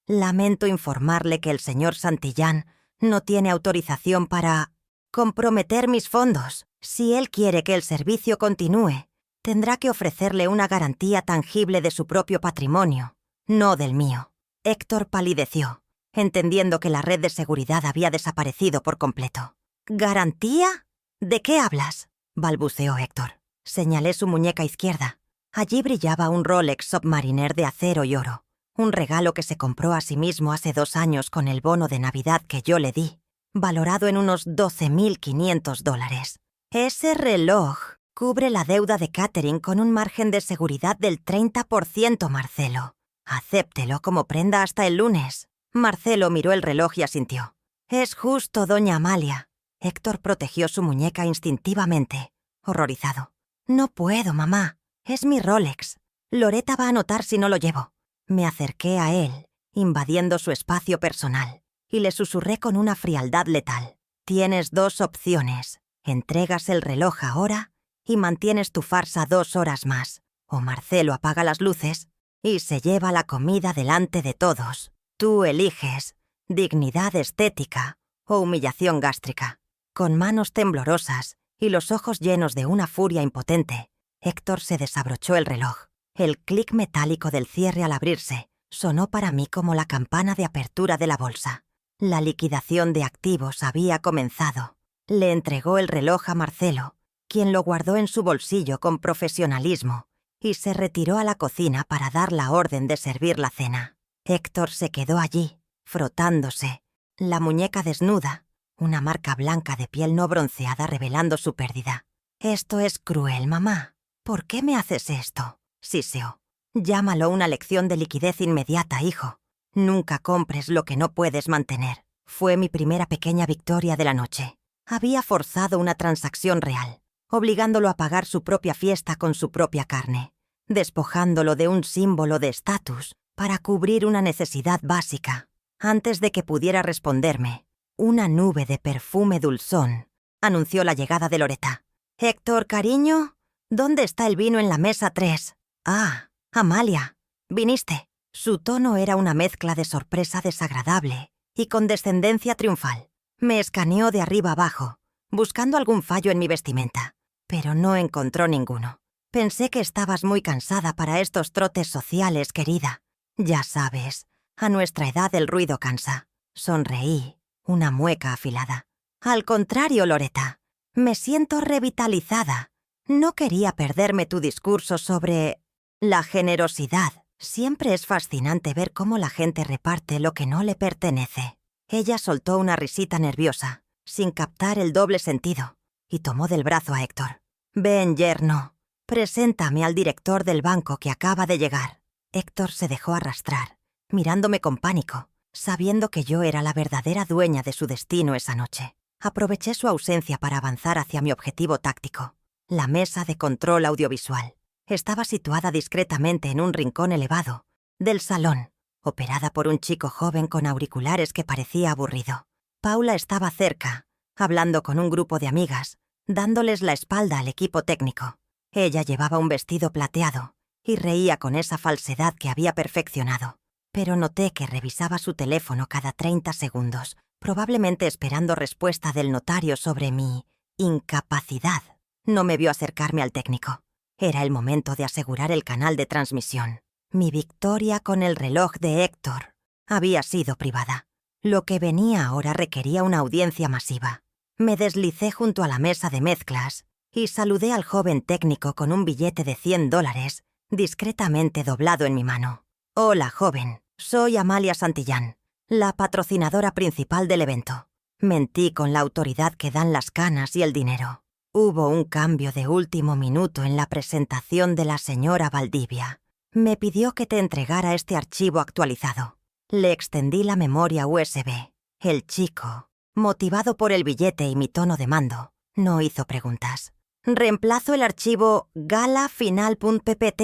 Lamento informarle que el señor Santillán no tiene autorización para comprometer mis fondos. Si él quiere que el servicio continúe, tendrá que ofrecerle una garantía tangible de su propio patrimonio, no del mío». Héctor palideció, entendiendo que la red de seguridad había desaparecido por completo. «¿Garantía? ¿De qué hablas?», balbuceó Héctor. Señalé su muñeca izquierda. Allí brillaba un Rolex Submariner de acero y oro, un regalo que se compró a sí mismo hace 2 años con el bono de Navidad que yo le di, valorado en unos $12.500. «Ese reloj cubre la deuda de Catherine con un margen de seguridad del 30%, Marcelo. Acéptelo como prenda hasta el lunes». Marcelo miró el reloj y asintió. «Es justo, doña Amalia». Héctor protegió su muñeca instintivamente, horrorizado. «No puedo, mamá. Es mi Rolex. Loretta va a notar si no lo llevo». Me acerqué a él, invadiendo su espacio personal, y le susurré con una frialdad letal. «Tienes 2 opciones. Entregas el reloj ahora y mantienes tu farsa 2 horas más. O Marcelo apaga las luces y se lleva la comida delante de todos. Tú eliges dignidad estética o humillación gástrica». Con manos temblorosas y los ojos llenos de una furia impotente, Héctor se desabrochó el reloj. El clic metálico del cierre al abrirse sonó para mí como la campana de apertura de la bolsa. La liquidación de activos había comenzado. Le entregó el reloj a Marcelo, quien lo guardó en su bolsillo con profesionalismo y se retiró a la cocina para dar la orden de servir la cena. Héctor se quedó allí, frotándose, la muñeca desnuda, una marca blanca de piel no bronceada revelando su pérdida. «Esto es cruel, mamá. ¿Por qué me haces esto?», siseó. «Llámalo una lección de liquidez inmediata, hijo. Nunca compres lo que no puedes mantener». Fue mi primera pequeña victoria de la noche. Había forzado una transacción real, obligándolo a pagar su propia fiesta con su propia carne, despojándolo de un símbolo de estatus para cubrir una necesidad básica. Antes de que pudiera responderme, una nube de perfume dulzón anunció la llegada de Loretta. «Héctor, cariño, ¿dónde está el vino en la mesa 3? «Ah, Amalia, viniste». Su tono era una mezcla de sorpresa desagradable y condescendencia triunfal. Me escaneó de arriba abajo, buscando algún fallo en mi vestimenta, pero no encontró ninguno. «Pensé que estabas muy cansada para estos trotes sociales, querida. Ya sabes, a nuestra edad el ruido cansa». Sonreí, una mueca afilada. «Al contrario, Loretta, me siento revitalizada. No quería perderme tu discurso sobre la generosidad. Siempre es fascinante ver cómo la gente reparte lo que no le pertenece». Ella soltó una risita nerviosa, sin captar el doble sentido, y tomó del brazo a Héctor. «Ven, yerno, preséntame al director del banco que acaba de llegar». Héctor se dejó arrastrar, mirándome con pánico, sabiendo que yo era la verdadera dueña de su destino esa noche. Aproveché su ausencia para avanzar hacia mi objetivo táctico, la mesa de control audiovisual. Estaba situada discretamente en un rincón elevado del salón, operada por un chico joven con auriculares que parecía aburrido. Paula estaba cerca, hablando con un grupo de amigas, dándoles la espalda al equipo técnico. Ella llevaba un vestido plateado y reía con esa falsedad que había perfeccionado, pero noté que revisaba su teléfono cada 30 segundos, probablemente esperando respuesta del notario sobre mi incapacidad. No me vio acercarme al técnico. Era el momento de asegurar el canal de transmisión. Mi victoria con el reloj de Héctor había sido privada. Lo que venía ahora requería una audiencia masiva. Me deslicé junto a la mesa de mezclas y saludé al joven técnico con un billete de $100 discretamente doblado en mi mano. «Hola, joven. Soy Amalia Santillán, la patrocinadora principal del evento». Mentí con la autoridad que dan las canas y el dinero. Hubo un cambio de último minuto en la presentación de la señora Valdivia. Me pidió que te entregara este archivo actualizado. Le extendí la memoria USB. El chico, motivado por el billete y mi tono de mando, no hizo preguntas. «¿Reemplazo el archivo galafinal.ppt?»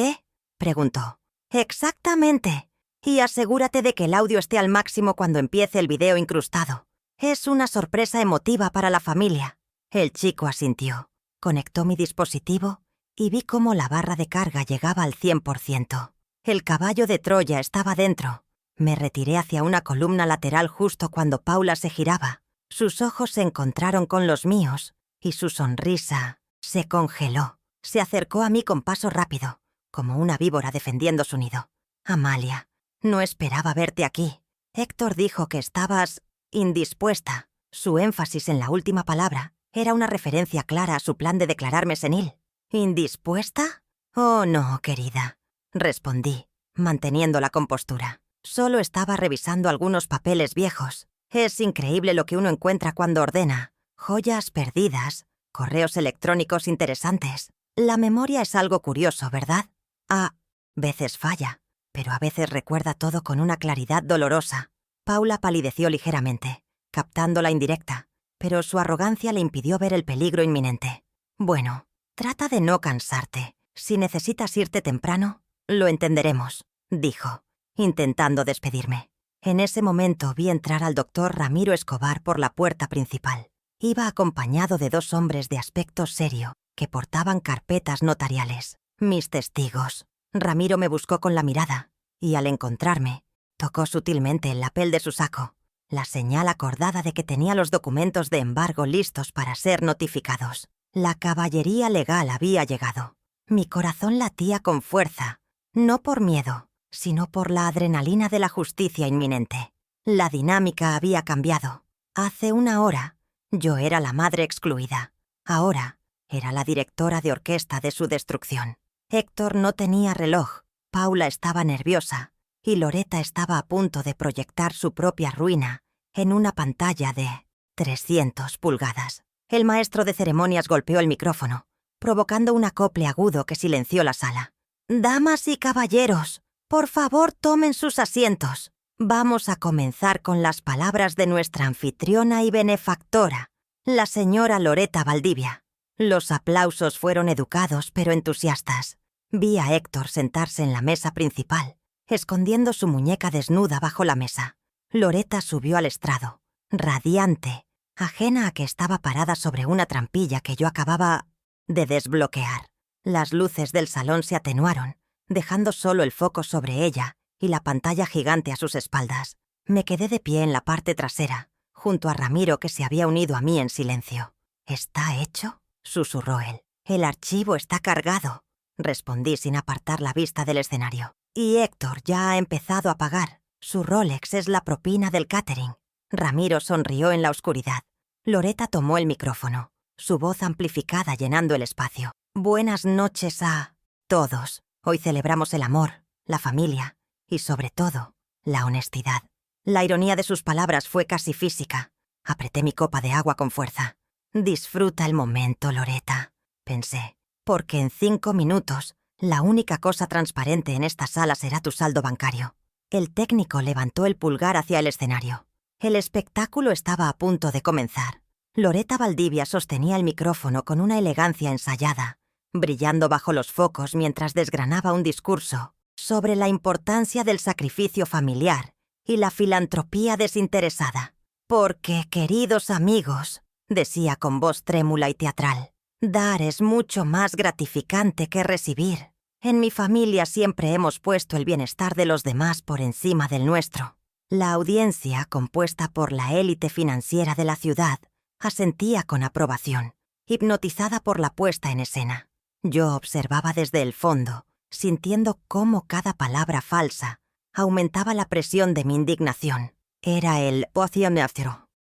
preguntó. «Exactamente. Y asegúrate de que el audio esté al máximo cuando empiece el video incrustado. Es una sorpresa emotiva para la familia». El chico asintió. Conectó mi dispositivo y vi cómo la barra de carga llegaba al 100%. El caballo de Troya estaba dentro. Me retiré hacia una columna lateral justo cuando Paula se giraba. Sus ojos se encontraron con los míos y su sonrisa se congeló. Se acercó a mí con paso rápido, como una víbora defendiendo su nido. «Amalia, no esperaba verte aquí. Héctor dijo que estabas indispuesta». Su énfasis en la última palabra era una referencia clara a su plan de declararme senil. «¿Indispuesta? Oh, no, querida», respondí, manteniendo la compostura. Solo estaba revisando algunos papeles viejos. Es increíble lo que uno encuentra cuando ordena. Joyas perdidas, correos electrónicos interesantes. La memoria es algo curioso, ¿verdad? A veces falla, pero a veces recuerda todo con una claridad dolorosa. Paula palideció ligeramente, captando la indirecta, pero su arrogancia le impidió ver el peligro inminente. «Bueno, trata de no cansarte. Si necesitas irte temprano, lo entenderemos», dijo, intentando despedirme. En ese momento vi entrar al doctor Ramiro Escobar por la puerta principal. Iba acompañado de 2 hombres de aspecto serio que portaban carpetas notariales. Mis testigos. Ramiro me buscó con la mirada y, al encontrarme, tocó sutilmente el lapel de su saco, la señal acordada de que tenía los documentos de embargo listos para ser notificados. La caballería legal había llegado. Mi corazón latía con fuerza, no por miedo, sino por la adrenalina de la justicia inminente. La dinámica había cambiado. Hace una hora, yo era la madre excluida. Ahora, era la directora de orquesta de su destrucción. Héctor no tenía reloj, Paula estaba nerviosa y Loretta estaba a punto de proyectar su propia ruina en una pantalla de 300 pulgadas. El maestro de ceremonias golpeó el micrófono, provocando un acople agudo que silenció la sala. «Damas y caballeros, por favor tomen sus asientos. Vamos a comenzar con las palabras de nuestra anfitriona y benefactora, la señora Loretta Valdivia». Los aplausos fueron educados pero entusiastas. Vi a Héctor sentarse en la mesa principal, escondiendo su muñeca desnuda bajo la mesa. Loretta subió al estrado, radiante, ajena a que estaba parada sobre una trampilla que yo acababa de desbloquear. Las luces del salón se atenuaron, dejando solo el foco sobre ella y la pantalla gigante a sus espaldas. Me quedé de pie en la parte trasera, junto a Ramiro, que se había unido a mí en silencio. «¿Está hecho?», susurró él. «El archivo está cargado», respondí sin apartar la vista del escenario. «Y Héctor ya ha empezado a pagar. Su Rolex es la propina del catering». Ramiro sonrió en la oscuridad. Loretta tomó el micrófono, su voz amplificada llenando el espacio. «Buenas noches a todos. Hoy celebramos el amor, la familia y, sobre todo, la honestidad». La ironía de sus palabras fue casi física. Apreté mi copa de agua con fuerza. «Disfruta el momento, Loretta», pensé, «porque en 5 minutos la única cosa transparente en esta sala será tu saldo bancario». El técnico levantó el pulgar hacia el escenario. El espectáculo estaba a punto de comenzar. Loretta Valdivia sostenía el micrófono con una elegancia ensayada, brillando bajo los focos mientras desgranaba un discurso sobre la importancia del sacrificio familiar y la filantropía desinteresada. «Porque, queridos amigos», decía con voz trémula y teatral, «dar es mucho más gratificante que recibir. En mi familia siempre hemos puesto el bienestar de los demás por encima del nuestro». La audiencia, compuesta por la élite financiera de la ciudad, asentía con aprobación, hipnotizada por la puesta en escena. Yo observaba desde el fondo, sintiendo cómo cada palabra falsa aumentaba la presión de mi indignación. Era el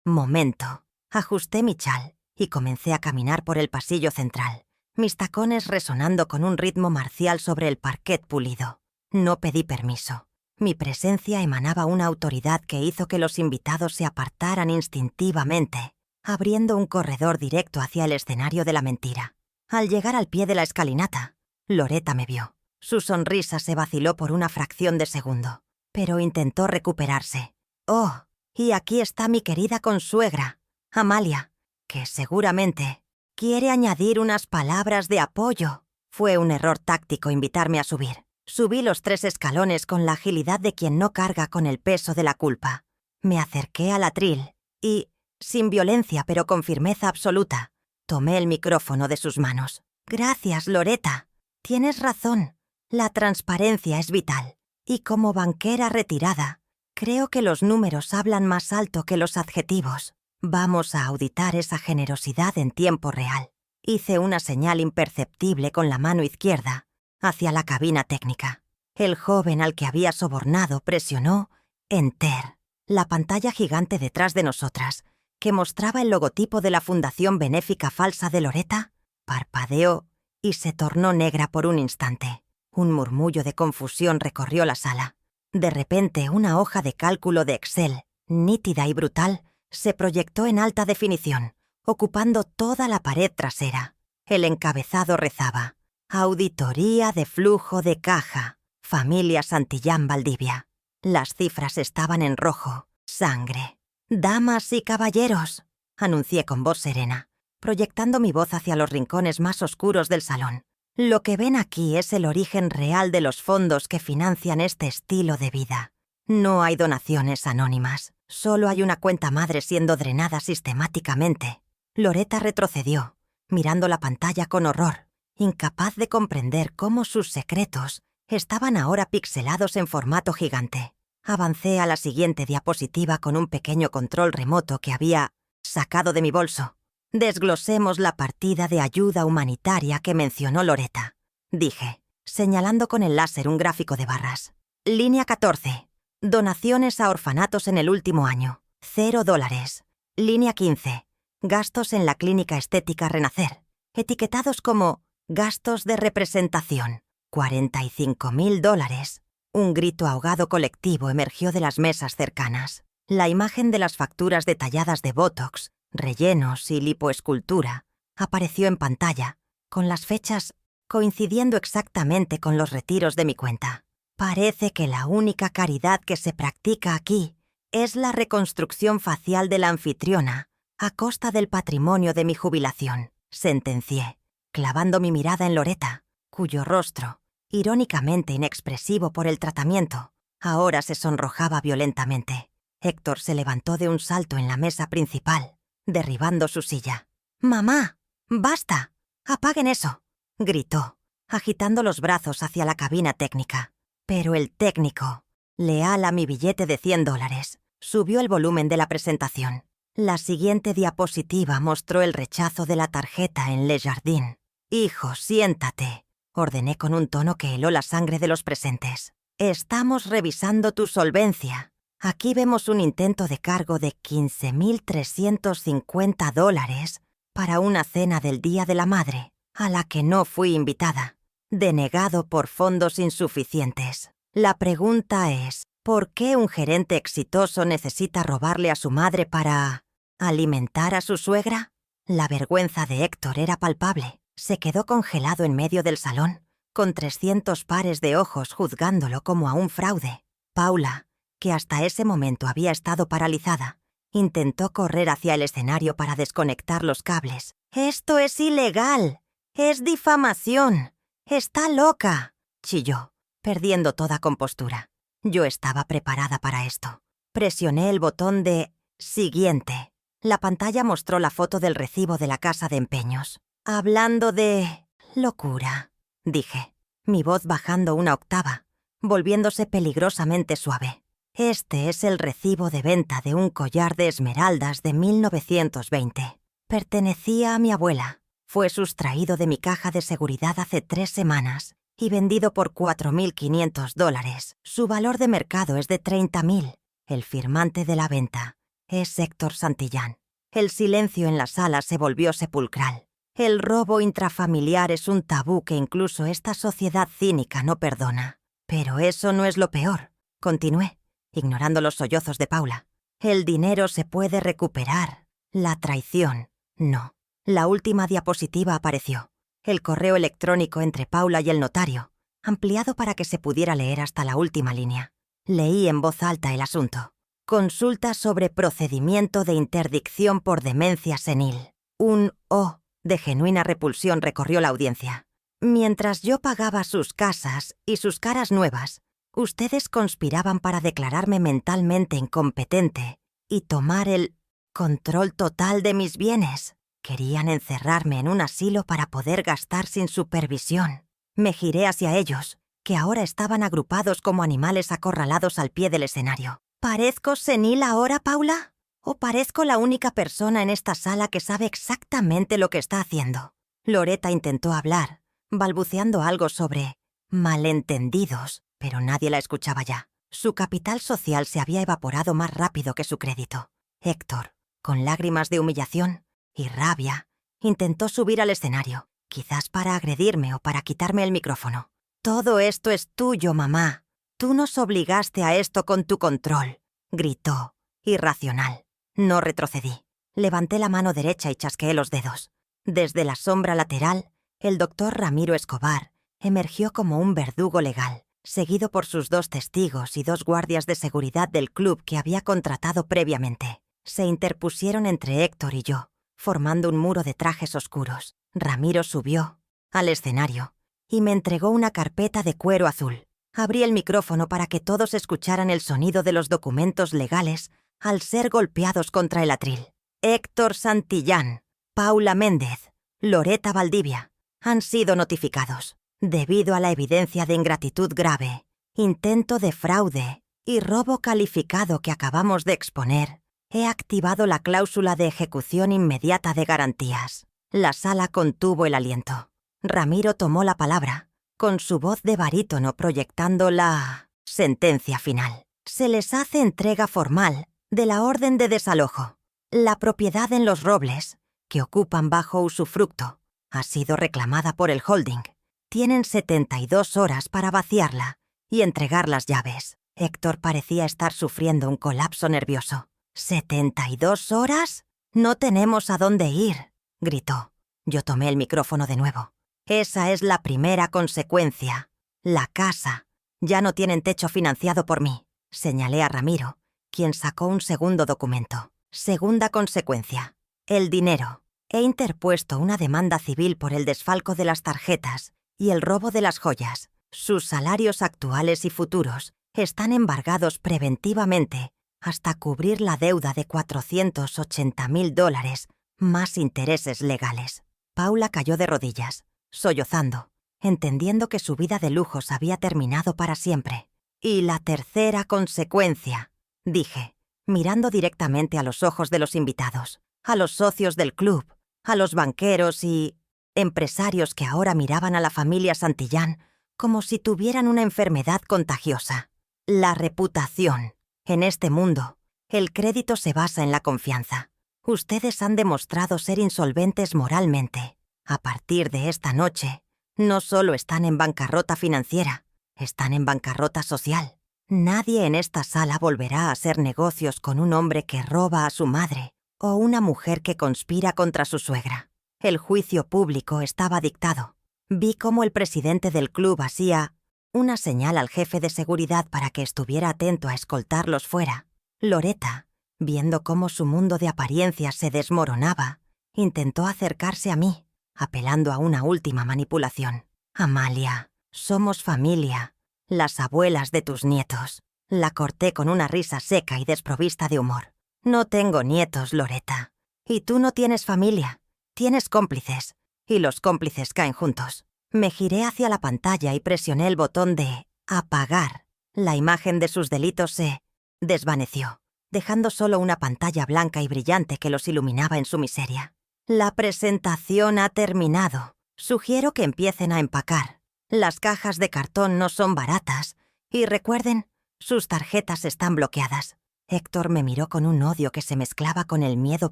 momento. Ajusté mi chal y comencé a caminar por el pasillo central, mis tacones resonando con un ritmo marcial sobre el parquet pulido. No pedí permiso. Mi presencia emanaba una autoridad que hizo que los invitados se apartaran instintivamente, abriendo un corredor directo hacia el escenario de la mentira. Al llegar al pie de la escalinata, Loretta me vio. Su sonrisa se vaciló por una fracción de segundo, pero intentó recuperarse. «Oh, y aquí está mi querida consuegra, Amalia, que seguramente quiere añadir unas palabras de apoyo». Fue un error táctico invitarme a subir. Subí los 3 escalones con la agilidad de quien no carga con el peso de la culpa. Me acerqué al atril y, sin violencia pero con firmeza absoluta, tomé el micrófono de sus manos. «Gracias, Loretta. Tienes razón. La transparencia es vital. Y como banquera retirada, creo que los números hablan más alto que los adjetivos. Vamos a auditar esa generosidad en tiempo real». Hice una señal imperceptible con la mano izquierda hacia la cabina técnica. El joven al que había sobornado presionó Enter. La pantalla gigante detrás de nosotras, que mostraba el logotipo de la Fundación Benéfica Falsa de Loretta, parpadeó y se tornó negra por un instante. Un murmullo de confusión recorrió la sala. De repente, una hoja de cálculo de Excel, nítida y brutal, se proyectó en alta definición, ocupando toda la pared trasera. El encabezado rezaba: «Auditoría de flujo de caja, familia Santillán Valdivia». Las cifras estaban en rojo. Sangre. «Damas y caballeros», anuncié con voz serena, proyectando mi voz hacia los rincones más oscuros del salón. «Lo que ven aquí es el origen real de los fondos que financian este estilo de vida. No hay donaciones anónimas. Solo hay una cuenta madre siendo drenada sistemáticamente». Loretta retrocedió, mirando la pantalla con horror, incapaz de comprender cómo sus secretos estaban ahora pixelados en formato gigante. Avancé a la siguiente diapositiva con un pequeño control remoto que había sacado de mi bolso. «Desglosemos la partida de ayuda humanitaria que mencionó Loretta», dije, señalando con el láser un gráfico de barras. «Línea 14. Donaciones a orfanatos en el último año. $0. Línea 15. Gastos en la clínica estética Renacer, etiquetados como gastos de representación. $45.000. Un grito ahogado colectivo emergió de las mesas cercanas. La imagen de las facturas detalladas de Botox, rellenos y lipoescultura apareció en pantalla, con las fechas coincidiendo exactamente con los retiros de mi cuenta. «Parece que la única caridad que se practica aquí es la reconstrucción facial de la anfitriona a costa del patrimonio de mi jubilación», sentencié, clavando mi mirada en Loretta, cuyo rostro, irónicamente inexpresivo por el tratamiento, ahora se sonrojaba violentamente. Héctor se levantó de un salto en la mesa principal, derribando su silla. «¡Mamá! ¡Basta! ¡Apaguen eso!», gritó, agitando los brazos hacia la cabina técnica. Pero el técnico, leal a mi billete de $100, subió el volumen de la presentación. La siguiente diapositiva mostró el rechazo de la tarjeta en Le Jardin. «Hijo, siéntate», ordené con un tono que heló la sangre de los presentes. «Estamos revisando tu solvencia. Aquí vemos un intento de cargo de $15.350 para una cena del Día de la Madre, a la que no fui invitada, denegado por fondos insuficientes. La pregunta es, ¿por qué un gerente exitoso necesita robarle a su madre para alimentar a su suegra?» La vergüenza de Héctor era palpable. Se quedó congelado en medio del salón, con 300 pares de ojos juzgándolo como a un fraude. Paula, que hasta ese momento había estado paralizada, intentó correr hacia el escenario para desconectar los cables. «¡Esto es ilegal! ¡Es difamación! ¡Está loca!», chilló, perdiendo toda compostura. Yo estaba preparada para esto. Presioné el botón de «Siguiente». La pantalla mostró la foto del recibo de la casa de empeños. «Hablando de locura», dije, mi voz bajando una octava, volviéndose peligrosamente suave. «Este es el recibo de venta de un collar de esmeraldas de 1920. Pertenecía a mi abuela. Fue sustraído de mi caja de seguridad hace 3 semanas y vendido por $4.500. Su valor de mercado es de $30.000. El firmante de la venta es Héctor Santillán». El silencio en la sala se volvió sepulcral. El robo intrafamiliar es un tabú que incluso esta sociedad cínica no perdona. Pero eso no es lo peor, continué, ignorando los sollozos de Paula. El dinero se puede recuperar. La traición, no. La última diapositiva apareció. El correo electrónico entre Paula y el notario, ampliado para que se pudiera leer hasta la última línea. Leí en voz alta el asunto. Consulta sobre procedimiento de interdicción por demencia senil. Un O de genuina repulsión recorrió la audiencia. Mientras yo pagaba sus casas y sus caras nuevas, ustedes conspiraban para declararme mentalmente incompetente y tomar el control total de mis bienes. Querían encerrarme en un asilo para poder gastar sin supervisión. Me giré hacia ellos, que ahora estaban agrupados como animales acorralados al pie del escenario. ¿Parezco senil ahora, Paula? ¿O parezco la única persona en esta sala que sabe exactamente lo que está haciendo? Loretta intentó hablar, balbuceando algo sobre malentendidos, pero nadie la escuchaba ya. Su capital social se había evaporado más rápido que su crédito. Héctor, con lágrimas de humillación y rabia, intentó subir al escenario, quizás para agredirme o para quitarme el micrófono. «Todo esto es tuyo, mamá. Tú nos obligaste a esto con tu control», gritó, irracional. No retrocedí. Levanté la mano derecha y chasqueé los dedos. Desde la sombra lateral, el doctor Ramiro Escobar emergió como un verdugo legal, seguido por sus 2 testigos y 2 guardias de seguridad del club que había contratado previamente. Se interpusieron entre Héctor y yo, formando un muro de trajes oscuros. Ramiro subió al escenario y me entregó una carpeta de cuero azul. Abrí el micrófono para que todos escucharan el sonido de los documentos legales al ser golpeados contra el atril. Héctor Santillán, Paula Méndez, Loretta Valdivia han sido notificados. Debido a la evidencia de ingratitud grave, intento de fraude y robo calificado que acabamos de exponer, he activado la cláusula de ejecución inmediata de garantías. La sala contuvo el aliento. Ramiro tomó la palabra, con su voz de barítono proyectando la sentencia final. Se les hace entrega formal de la orden de desalojo. La propiedad en Los Robles, que ocupan bajo usufructo, ha sido reclamada por el holding. Tienen 72 horas para vaciarla y entregar las llaves. Héctor parecía estar sufriendo un colapso nervioso. ¿72 horas? No tenemos a dónde ir, gritó. Yo tomé el micrófono de nuevo. Esa es la primera consecuencia. La casa. Ya no tienen techo financiado por mí, señalé a Ramiro, quien sacó un segundo documento. Segunda consecuencia. El dinero. He interpuesto una demanda civil por el desfalco de las tarjetas y el robo de las joyas. Sus salarios actuales y futuros están embargados preventivamente hasta cubrir la deuda de $480,000 más intereses legales. Paula cayó de rodillas, sollozando, entendiendo que su vida de lujos había terminado para siempre. Y la tercera consecuencia, dije, mirando directamente a los ojos de los invitados, a los socios del club, a los banqueros y empresarios que ahora miraban a la familia Santillán como si tuvieran una enfermedad contagiosa. La reputación. En este mundo, el crédito se basa en la confianza. Ustedes han demostrado ser insolventes moralmente. A partir de esta noche, no solo están en bancarrota financiera, están en bancarrota social. Nadie en esta sala volverá a hacer negocios con un hombre que roba a su madre o una mujer que conspira contra su suegra. El juicio público estaba dictado. Vi cómo el presidente del club hacía una señal al jefe de seguridad para que estuviera atento a escoltarlos fuera. Loretta, viendo cómo su mundo de apariencias se desmoronaba, intentó acercarse a mí, apelando a una última manipulación. «Amalia, somos familia, las abuelas de tus nietos». La corté con una risa seca y desprovista de humor. «No tengo nietos, Loretta. Y tú no tienes familia. Tienes cómplices. Y los cómplices caen juntos». Me giré hacia la pantalla y presioné el botón de apagar. La imagen de sus delitos se desvaneció, dejando solo una pantalla blanca y brillante que los iluminaba en su miseria. «La presentación ha terminado. Sugiero que empiecen a empacar. Las cajas de cartón no son baratas. Y recuerden, sus tarjetas están bloqueadas». Héctor me miró con un odio que se mezclaba con el miedo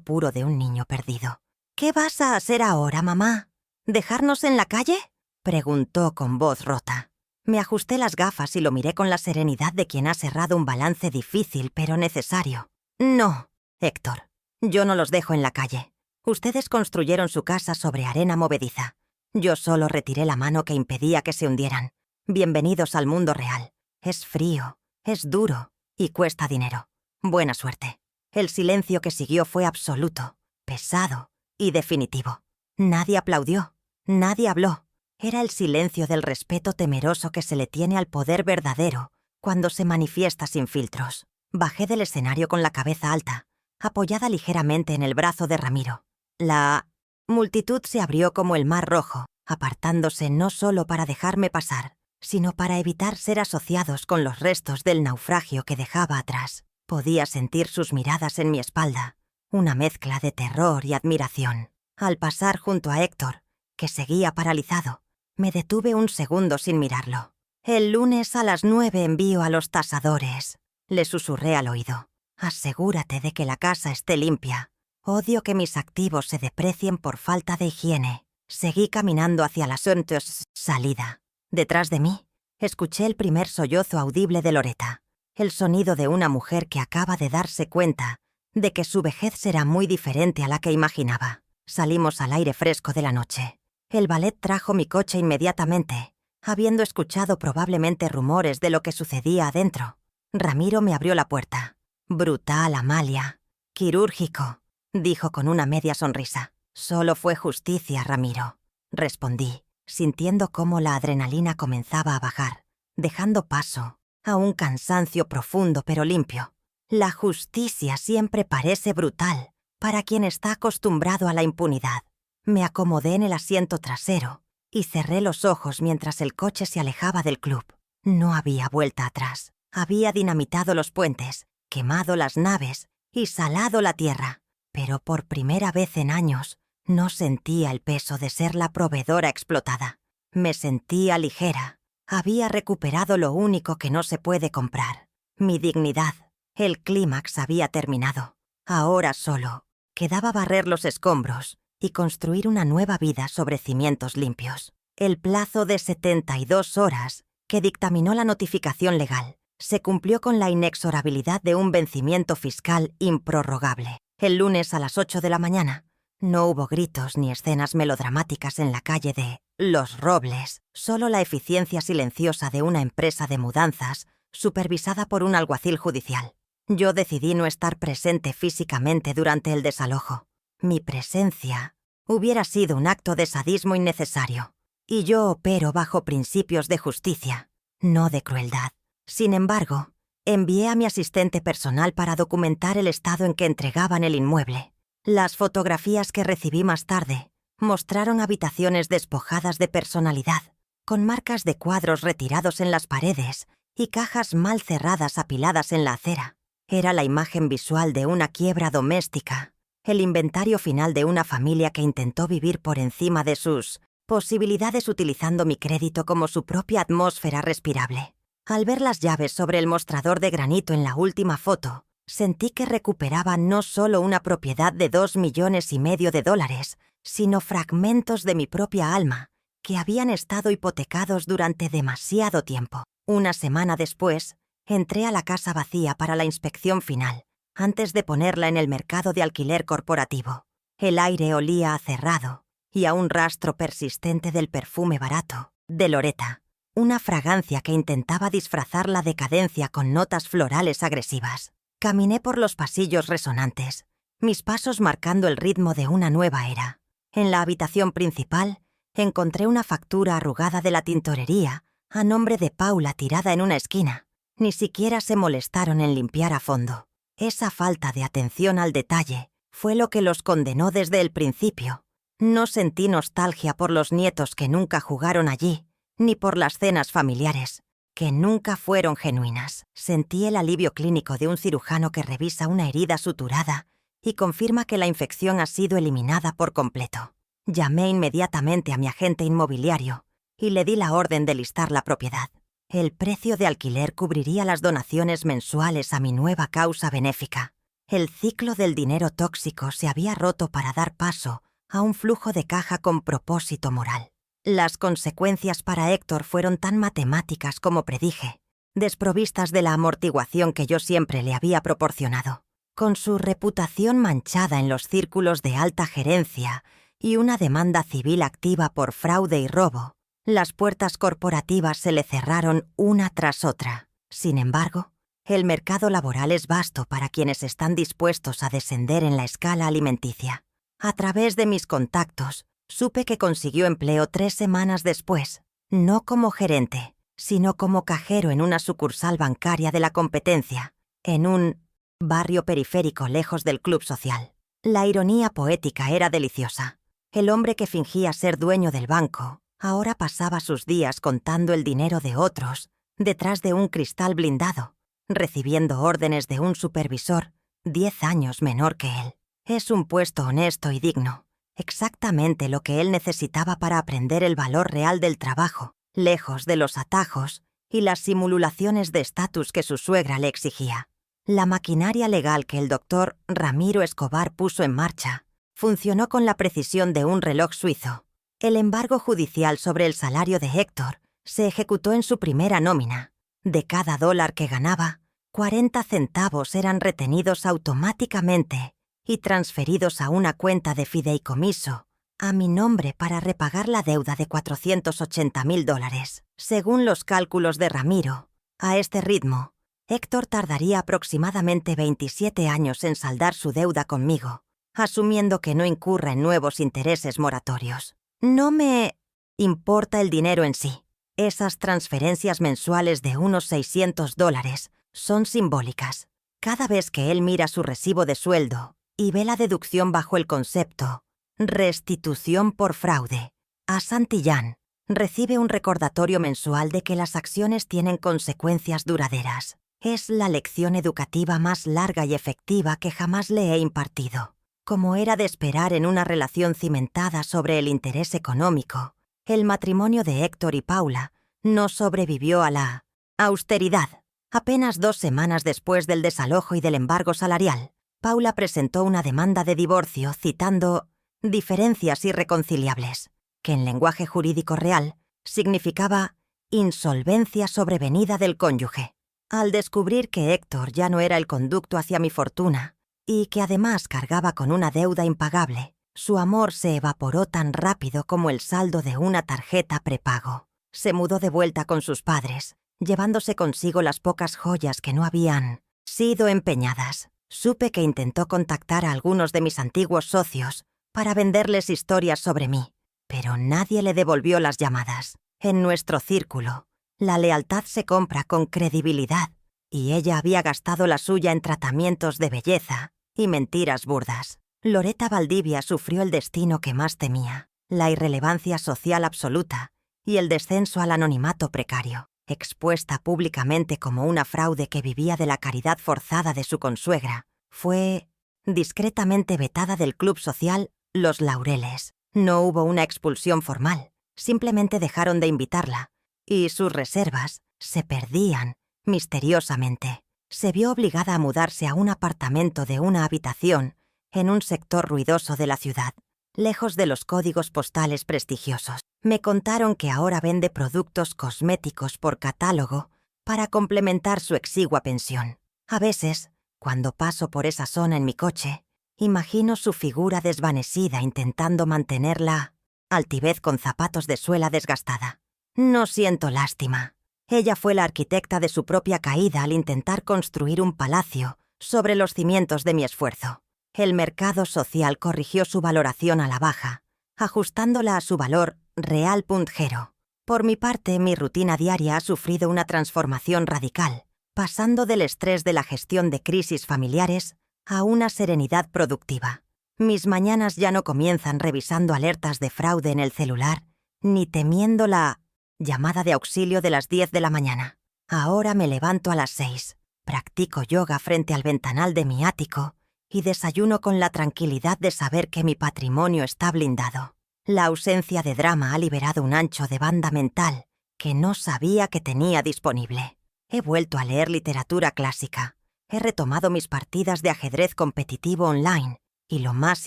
puro de un niño perdido. «¿Qué vas a hacer ahora, mamá? ¿Dejarnos en la calle?», preguntó con voz rota. Me ajusté las gafas y lo miré con la serenidad de quien ha cerrado un balance difícil pero necesario. «No, Héctor, yo no los dejo en la calle. Ustedes construyeron su casa sobre arena movediza. Yo solo retiré la mano que impedía que se hundieran. Bienvenidos al mundo real. Es frío, es duro y cuesta dinero. Buena suerte». El silencio que siguió fue absoluto, pesado y definitivo. Nadie aplaudió, nadie habló. Era el silencio del respeto temeroso que se le tiene al poder verdadero cuando se manifiesta sin filtros. Bajé del escenario con la cabeza alta, apoyada ligeramente en el brazo de Ramiro. La multitud se abrió como el mar rojo, apartándose no solo para dejarme pasar, sino para evitar ser asociados con los restos del naufragio que dejaba atrás. Podía sentir sus miradas en mi espalda, una mezcla de terror y admiración. Al pasar junto a Héctor, que seguía paralizado, me detuve un segundo sin mirarlo. «El lunes a las 9 envío a los tasadores», le susurré al oído. «Asegúrate de que la casa esté limpia. Odio que mis activos se deprecien por falta de higiene». Seguí caminando hacia la salida. Detrás de mí, escuché el primer sollozo audible de Loretta, el sonido de una mujer que acaba de darse cuenta de que su vejez será muy diferente a la que imaginaba. Salimos al aire fresco de la noche. El ballet trajo mi coche inmediatamente, habiendo escuchado probablemente rumores de lo que sucedía adentro. Ramiro me abrió la puerta. «Brutal, Amalia. Quirúrgico», dijo con una media sonrisa. «Solo fue justicia, Ramiro», respondí, sintiendo cómo la adrenalina comenzaba a bajar, dejando paso a un cansancio profundo pero limpio. La justicia siempre parece brutal para quien está acostumbrado a la impunidad. Me acomodé en el asiento trasero y cerré los ojos mientras el coche se alejaba del club. No había vuelta atrás. Había dinamitado los puentes, quemado las naves y salado la tierra. Pero por primera vez en años no sentía el peso de ser la proveedora explotada. Me sentía ligera. Había recuperado lo único que no se puede comprar: mi dignidad. El clímax había terminado. Ahora solo quedaba barrer los escombros y construir una nueva vida sobre cimientos limpios. El plazo de 72 horas que dictaminó la notificación legal se cumplió con la inexorabilidad de un vencimiento fiscal improrrogable. El lunes a las 8 de la mañana no hubo gritos ni escenas melodramáticas en la calle de Los Robles, solo la eficiencia silenciosa de una empresa de mudanzas supervisada por un alguacil judicial. Yo decidí no estar presente físicamente durante el desalojo. Mi presencia hubiera sido un acto de sadismo innecesario, y yo opero bajo principios de justicia, no de crueldad. Sin embargo, envié a mi asistente personal para documentar el estado en que entregaban el inmueble. Las fotografías que recibí más tarde mostraron habitaciones despojadas de personalidad, con marcas de cuadros retirados en las paredes y cajas mal cerradas apiladas en la acera. Era la imagen visual de una quiebra doméstica, el inventario final de una familia que intentó vivir por encima de sus posibilidades utilizando mi crédito como su propia atmósfera respirable. Al ver las llaves sobre el mostrador de granito en la última foto, sentí que recuperaba no solo una propiedad de $2,5 millones, sino fragmentos de mi propia alma que habían estado hipotecados durante demasiado tiempo. Una semana después, entré a la casa vacía para la inspección final, antes de ponerla en el mercado de alquiler corporativo. El aire olía a cerrado y a un rastro persistente del perfume barato de Loretta, una fragancia que intentaba disfrazar la decadencia con notas florales agresivas. Caminé por los pasillos resonantes, mis pasos marcando el ritmo de una nueva era. En la habitación principal, encontré una factura arrugada de la tintorería a nombre de Paula tirada en una esquina. Ni siquiera se molestaron en limpiar a fondo. Esa falta de atención al detalle fue lo que los condenó desde el principio. No sentí nostalgia por los nietos que nunca jugaron allí, ni por las cenas familiares, que nunca fueron genuinas. Sentí el alivio clínico de un cirujano que revisa una herida suturada y confirma que la infección ha sido eliminada por completo. Llamé inmediatamente a mi agente inmobiliario y le di la orden de listar la propiedad. El precio de alquiler cubriría las donaciones mensuales a mi nueva causa benéfica. El ciclo del dinero tóxico se había roto para dar paso a un flujo de caja con propósito moral. Las consecuencias para Héctor fueron tan matemáticas como predije, desprovistas de la amortiguación que yo siempre le había proporcionado. Con su reputación manchada en los círculos de alta gerencia y una demanda civil activa por fraude y robo, las puertas corporativas se le cerraron una tras otra. Sin embargo, el mercado laboral es vasto para quienes están dispuestos a descender en la escala alimenticia. A través de mis contactos, supe que consiguió empleo 3 semanas después, no como gerente, sino como cajero en una sucursal bancaria de la competencia, en un barrio periférico lejos del club social. La ironía poética era deliciosa. El hombre que fingía ser dueño del banco ahora pasaba sus días contando el dinero de otros detrás de un cristal blindado, recibiendo órdenes de un supervisor 10 años menor que él. Es un puesto honesto y digno, exactamente lo que él necesitaba para aprender el valor real del trabajo, lejos de los atajos y las simulaciones de estatus que su suegra le exigía. La maquinaria legal que el doctor Ramiro Escobar puso en marcha funcionó con la precisión de un reloj suizo. El embargo judicial sobre el salario de Héctor se ejecutó en su primera nómina. De cada $1 que ganaba, 40 centavos eran retenidos automáticamente y transferidos a una cuenta de fideicomiso a mi nombre para repagar la deuda de $480,000. Según los cálculos de Ramiro, a este ritmo, Héctor tardaría aproximadamente 27 años en saldar su deuda conmigo, asumiendo que no incurra en nuevos intereses moratorios. No me importa el dinero en sí. Esas transferencias mensuales de unos $600 son simbólicas. Cada vez que él mira su recibo de sueldo y ve la deducción bajo el concepto restitución por fraude, a Santillán recibe un recordatorio mensual de que las acciones tienen consecuencias duraderas. Es la lección educativa más larga y efectiva que jamás le he impartido. Como era de esperar en una relación cimentada sobre el interés económico, el matrimonio de Héctor y Paula no sobrevivió a la austeridad. Apenas 2 semanas después del desalojo y del embargo salarial, Paula presentó una demanda de divorcio citando diferencias irreconciliables, que en lenguaje jurídico real significaba insolvencia sobrevenida del cónyuge. Al descubrir que Héctor ya no era el conducto hacia mi fortuna y que además cargaba con una deuda impagable, su amor se evaporó tan rápido como el saldo de una tarjeta prepago. Se mudó de vuelta con sus padres, llevándose consigo las pocas joyas que no habían sido empeñadas. Supe que intentó contactar a algunos de mis antiguos socios para venderles historias sobre mí, pero nadie le devolvió las llamadas. En nuestro círculo, la lealtad se compra con credibilidad, y ella había gastado la suya en tratamientos de belleza y mentiras burdas. Loretta Valdivia sufrió el destino que más temía, la irrelevancia social absoluta y el descenso al anonimato precario. Expuesta públicamente como una fraude que vivía de la caridad forzada de su consuegra, fue discretamente vetada del club social Los Laureles. No hubo una expulsión formal, simplemente dejaron de invitarla, y sus reservas se perdían misteriosamente. Se vio obligada a mudarse a un apartamento de una habitación en un sector ruidoso de la ciudad, lejos de los códigos postales prestigiosos. Me contaron que ahora vende productos cosméticos por catálogo para complementar su exigua pensión. A veces, cuando paso por esa zona en mi coche, imagino su figura desvanecida intentando mantener la altivez con zapatos de suela desgastada. No siento lástima. Ella fue la arquitecta de su propia caída al intentar construir un palacio sobre los cimientos de mi esfuerzo. El mercado social corrigió su valoración a la baja, ajustándola a su valor real puntero. Por mi parte, mi rutina diaria ha sufrido una transformación radical, pasando del estrés de la gestión de crisis familiares a una serenidad productiva. Mis mañanas ya no comienzan revisando alertas de fraude en el celular, ni temiendo la llamada de auxilio de las 10 de la mañana. Ahora me levanto a las 6, practico yoga frente al ventanal de mi ático y desayuno con la tranquilidad de saber que mi patrimonio está blindado. La ausencia de drama ha liberado un ancho de banda mental que no sabía que tenía disponible. He vuelto a leer literatura clásica. He retomado mis partidas de ajedrez competitivo online. Y lo más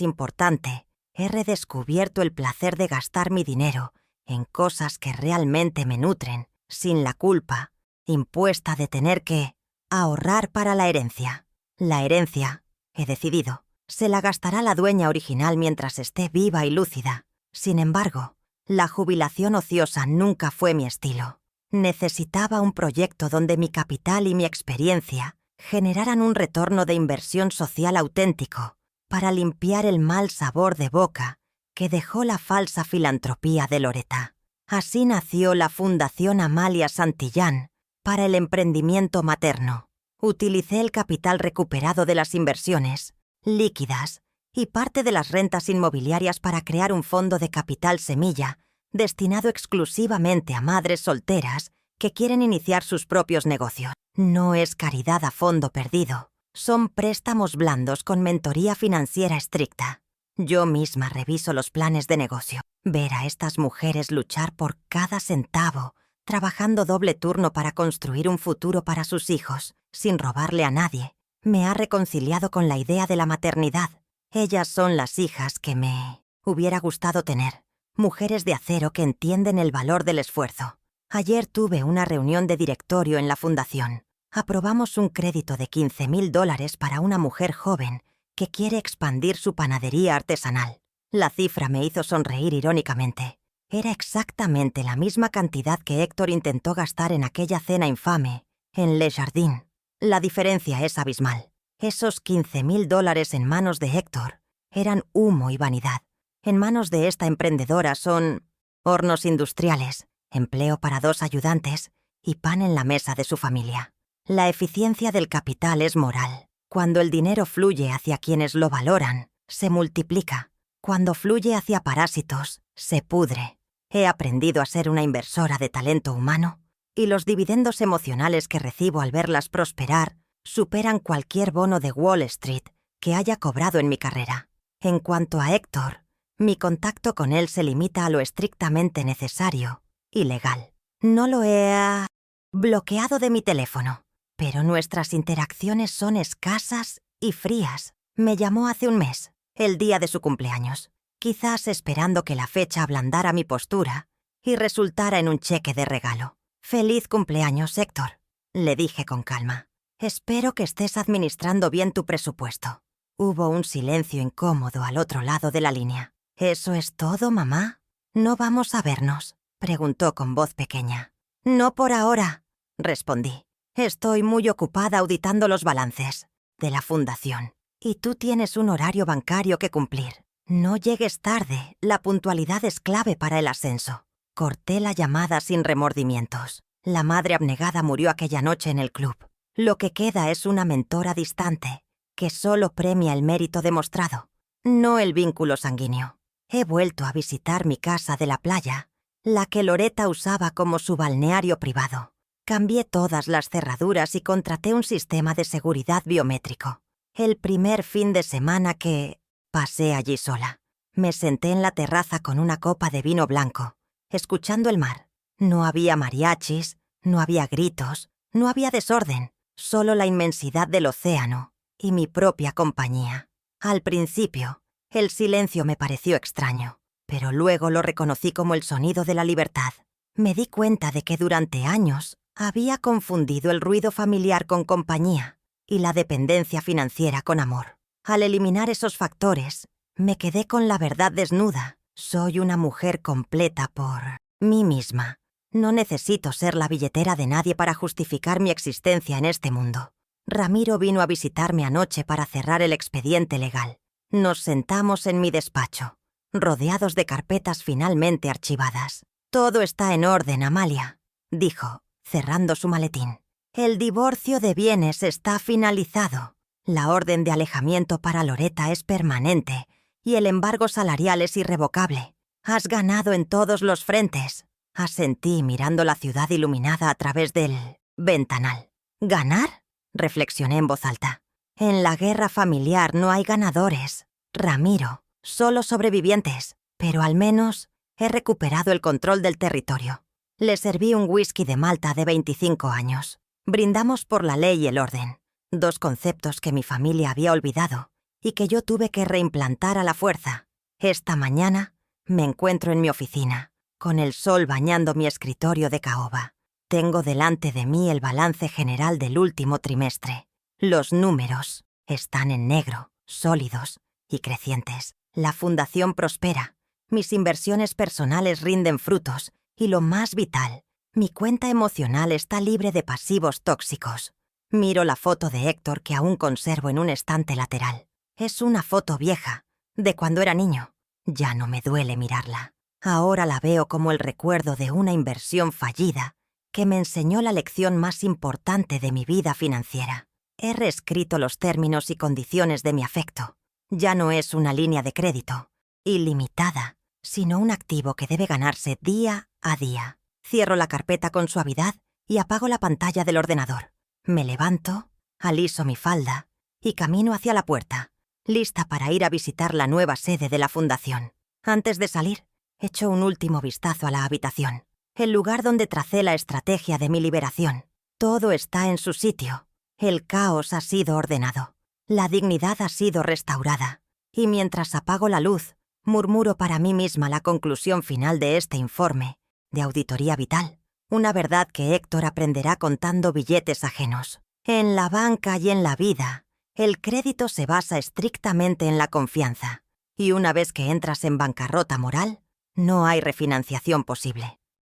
importante, he redescubierto el placer de gastar mi dinero en cosas que realmente me nutren, sin la culpa impuesta de tener que ahorrar para la herencia. La herencia, he decidido, se la gastará la dueña original mientras esté viva y lúcida. Sin embargo, la jubilación ociosa nunca fue mi estilo. Necesitaba un proyecto donde mi capital y mi experiencia generaran un retorno de inversión social auténtico para limpiar el mal sabor de boca que dejó la falsa filantropía de Loretta. Así nació la Fundación Amalia Santillán para el emprendimiento materno. Utilicé el capital recuperado de las inversiones líquidas y parte de las rentas inmobiliarias para crear un fondo de capital semilla destinado exclusivamente a madres solteras que quieren iniciar sus propios negocios. No es caridad a fondo perdido, son préstamos blandos con mentoría financiera estricta. Yo misma reviso los planes de negocio. Ver a estas mujeres luchar por cada centavo, trabajando doble turno para construir un futuro para sus hijos, sin robarle a nadie, me ha reconciliado con la idea de la maternidad. Ellas son las hijas que me hubiera gustado tener, mujeres de acero que entienden el valor del esfuerzo. Ayer tuve una reunión de directorio en la fundación. Aprobamos un crédito de $15,000 para una mujer joven que quiere expandir su panadería artesanal. La cifra me hizo sonreír irónicamente. Era exactamente la misma cantidad que Héctor intentó gastar en aquella cena infame en Le Jardin. La diferencia es abismal. Esos $15,000 en manos de Héctor eran humo y vanidad. En manos de esta emprendedora son hornos industriales, empleo para 2 ayudantes y pan en la mesa de su familia. La eficiencia del capital es moral. Cuando el dinero fluye hacia quienes lo valoran, se multiplica. Cuando fluye hacia parásitos, se pudre. He aprendido a ser una inversora de talento humano y los dividendos emocionales que recibo al verlas prosperar superan cualquier bono de Wall Street que haya cobrado en mi carrera. En cuanto a Héctor, mi contacto con él se limita a lo estrictamente necesario y legal. No lo he bloqueado de mi teléfono, pero nuestras interacciones son escasas y frías. Me llamó hace un mes, el día de su cumpleaños, quizás esperando que la fecha ablandara mi postura y resultara en un cheque de regalo. «Feliz cumpleaños, Héctor», le dije con calma. «Espero que estés administrando bien tu presupuesto». Hubo un silencio incómodo al otro lado de la línea. «¿Eso es todo, mamá? ¿No vamos a vernos?», preguntó con voz pequeña. «No por ahora», respondí. «Estoy muy ocupada auditando los balances de la fundación y tú tienes un horario bancario que cumplir. No llegues tarde, la puntualidad es clave para el ascenso». Corté la llamada sin remordimientos. La madre abnegada murió aquella noche en el club. Lo que queda es una mentora distante, que solo premia el mérito demostrado, no el vínculo sanguíneo. He vuelto a visitar mi casa de la playa, la que Loretta usaba como su balneario privado. Cambié todas las cerraduras y contraté un sistema de seguridad biométrico. El primer fin de semana que pasé allí sola, me senté en la terraza con una copa de vino blanco, escuchando el mar. No había mariachis, no había gritos, no había desorden, solo la inmensidad del océano y mi propia compañía. Al principio, el silencio me pareció extraño, pero luego lo reconocí como el sonido de la libertad. Me di cuenta de que durante años había confundido el ruido familiar con compañía y la dependencia financiera con amor. Al eliminar esos factores, me quedé con la verdad desnuda. Soy una mujer completa por mí misma. No necesito ser la billetera de nadie para justificar mi existencia en este mundo. Ramiro vino a visitarme anoche para cerrar el expediente legal. Nos sentamos en mi despacho, rodeados de carpetas finalmente archivadas. «Todo está en orden, Amalia», dijo, cerrando su maletín. «El divorcio de bienes está finalizado. La orden de alejamiento para Loretta es permanente y el embargo salarial es irrevocable. Has ganado en todos los frentes», asentí mirando la ciudad iluminada a través del ventanal. «¿Ganar?», reflexioné en voz alta. «En la guerra familiar no hay ganadores, Ramiro, solo sobrevivientes, pero al menos he recuperado el control del territorio. Le serví un whisky de Malta de 25 años. Brindamos por la ley y el orden, dos conceptos que mi familia había olvidado y que yo tuve que reimplantar a la fuerza. Esta mañana me encuentro en mi oficina, con el sol bañando mi escritorio de caoba. Tengo delante de mí el balance general del último trimestre. Los números están en negro, sólidos y crecientes. La fundación prospera. Mis inversiones personales rinden frutos y, lo más vital, mi cuenta emocional está libre de pasivos tóxicos. Miro la foto de Héctor que aún conservo en un estante lateral. Es una foto vieja, de cuando era niño. Ya no me duele mirarla. Ahora la veo como el recuerdo de una inversión fallida que me enseñó la lección más importante de mi vida financiera. He reescrito los términos y condiciones de mi afecto. Ya no es una línea de crédito ilimitada, sino un activo que debe ganarse día a día. Cierro la carpeta con suavidad y apago la pantalla del ordenador. Me levanto, aliso mi falda y camino hacia la puerta, lista para ir a visitar la nueva sede de la fundación. Antes de salir, echo un último vistazo a la habitación, el lugar donde tracé la estrategia de mi liberación. Todo está en su sitio. El caos ha sido ordenado. La dignidad ha sido restaurada. Y mientras apago la luz, murmuro para mí misma la conclusión final de este informe de auditoría vital. Una verdad que Héctor aprenderá contando billetes ajenos. En la banca y en la vida, el crédito se basa estrictamente en la confianza. Y una vez que entras en bancarrota moral, no hay refinanciación posible.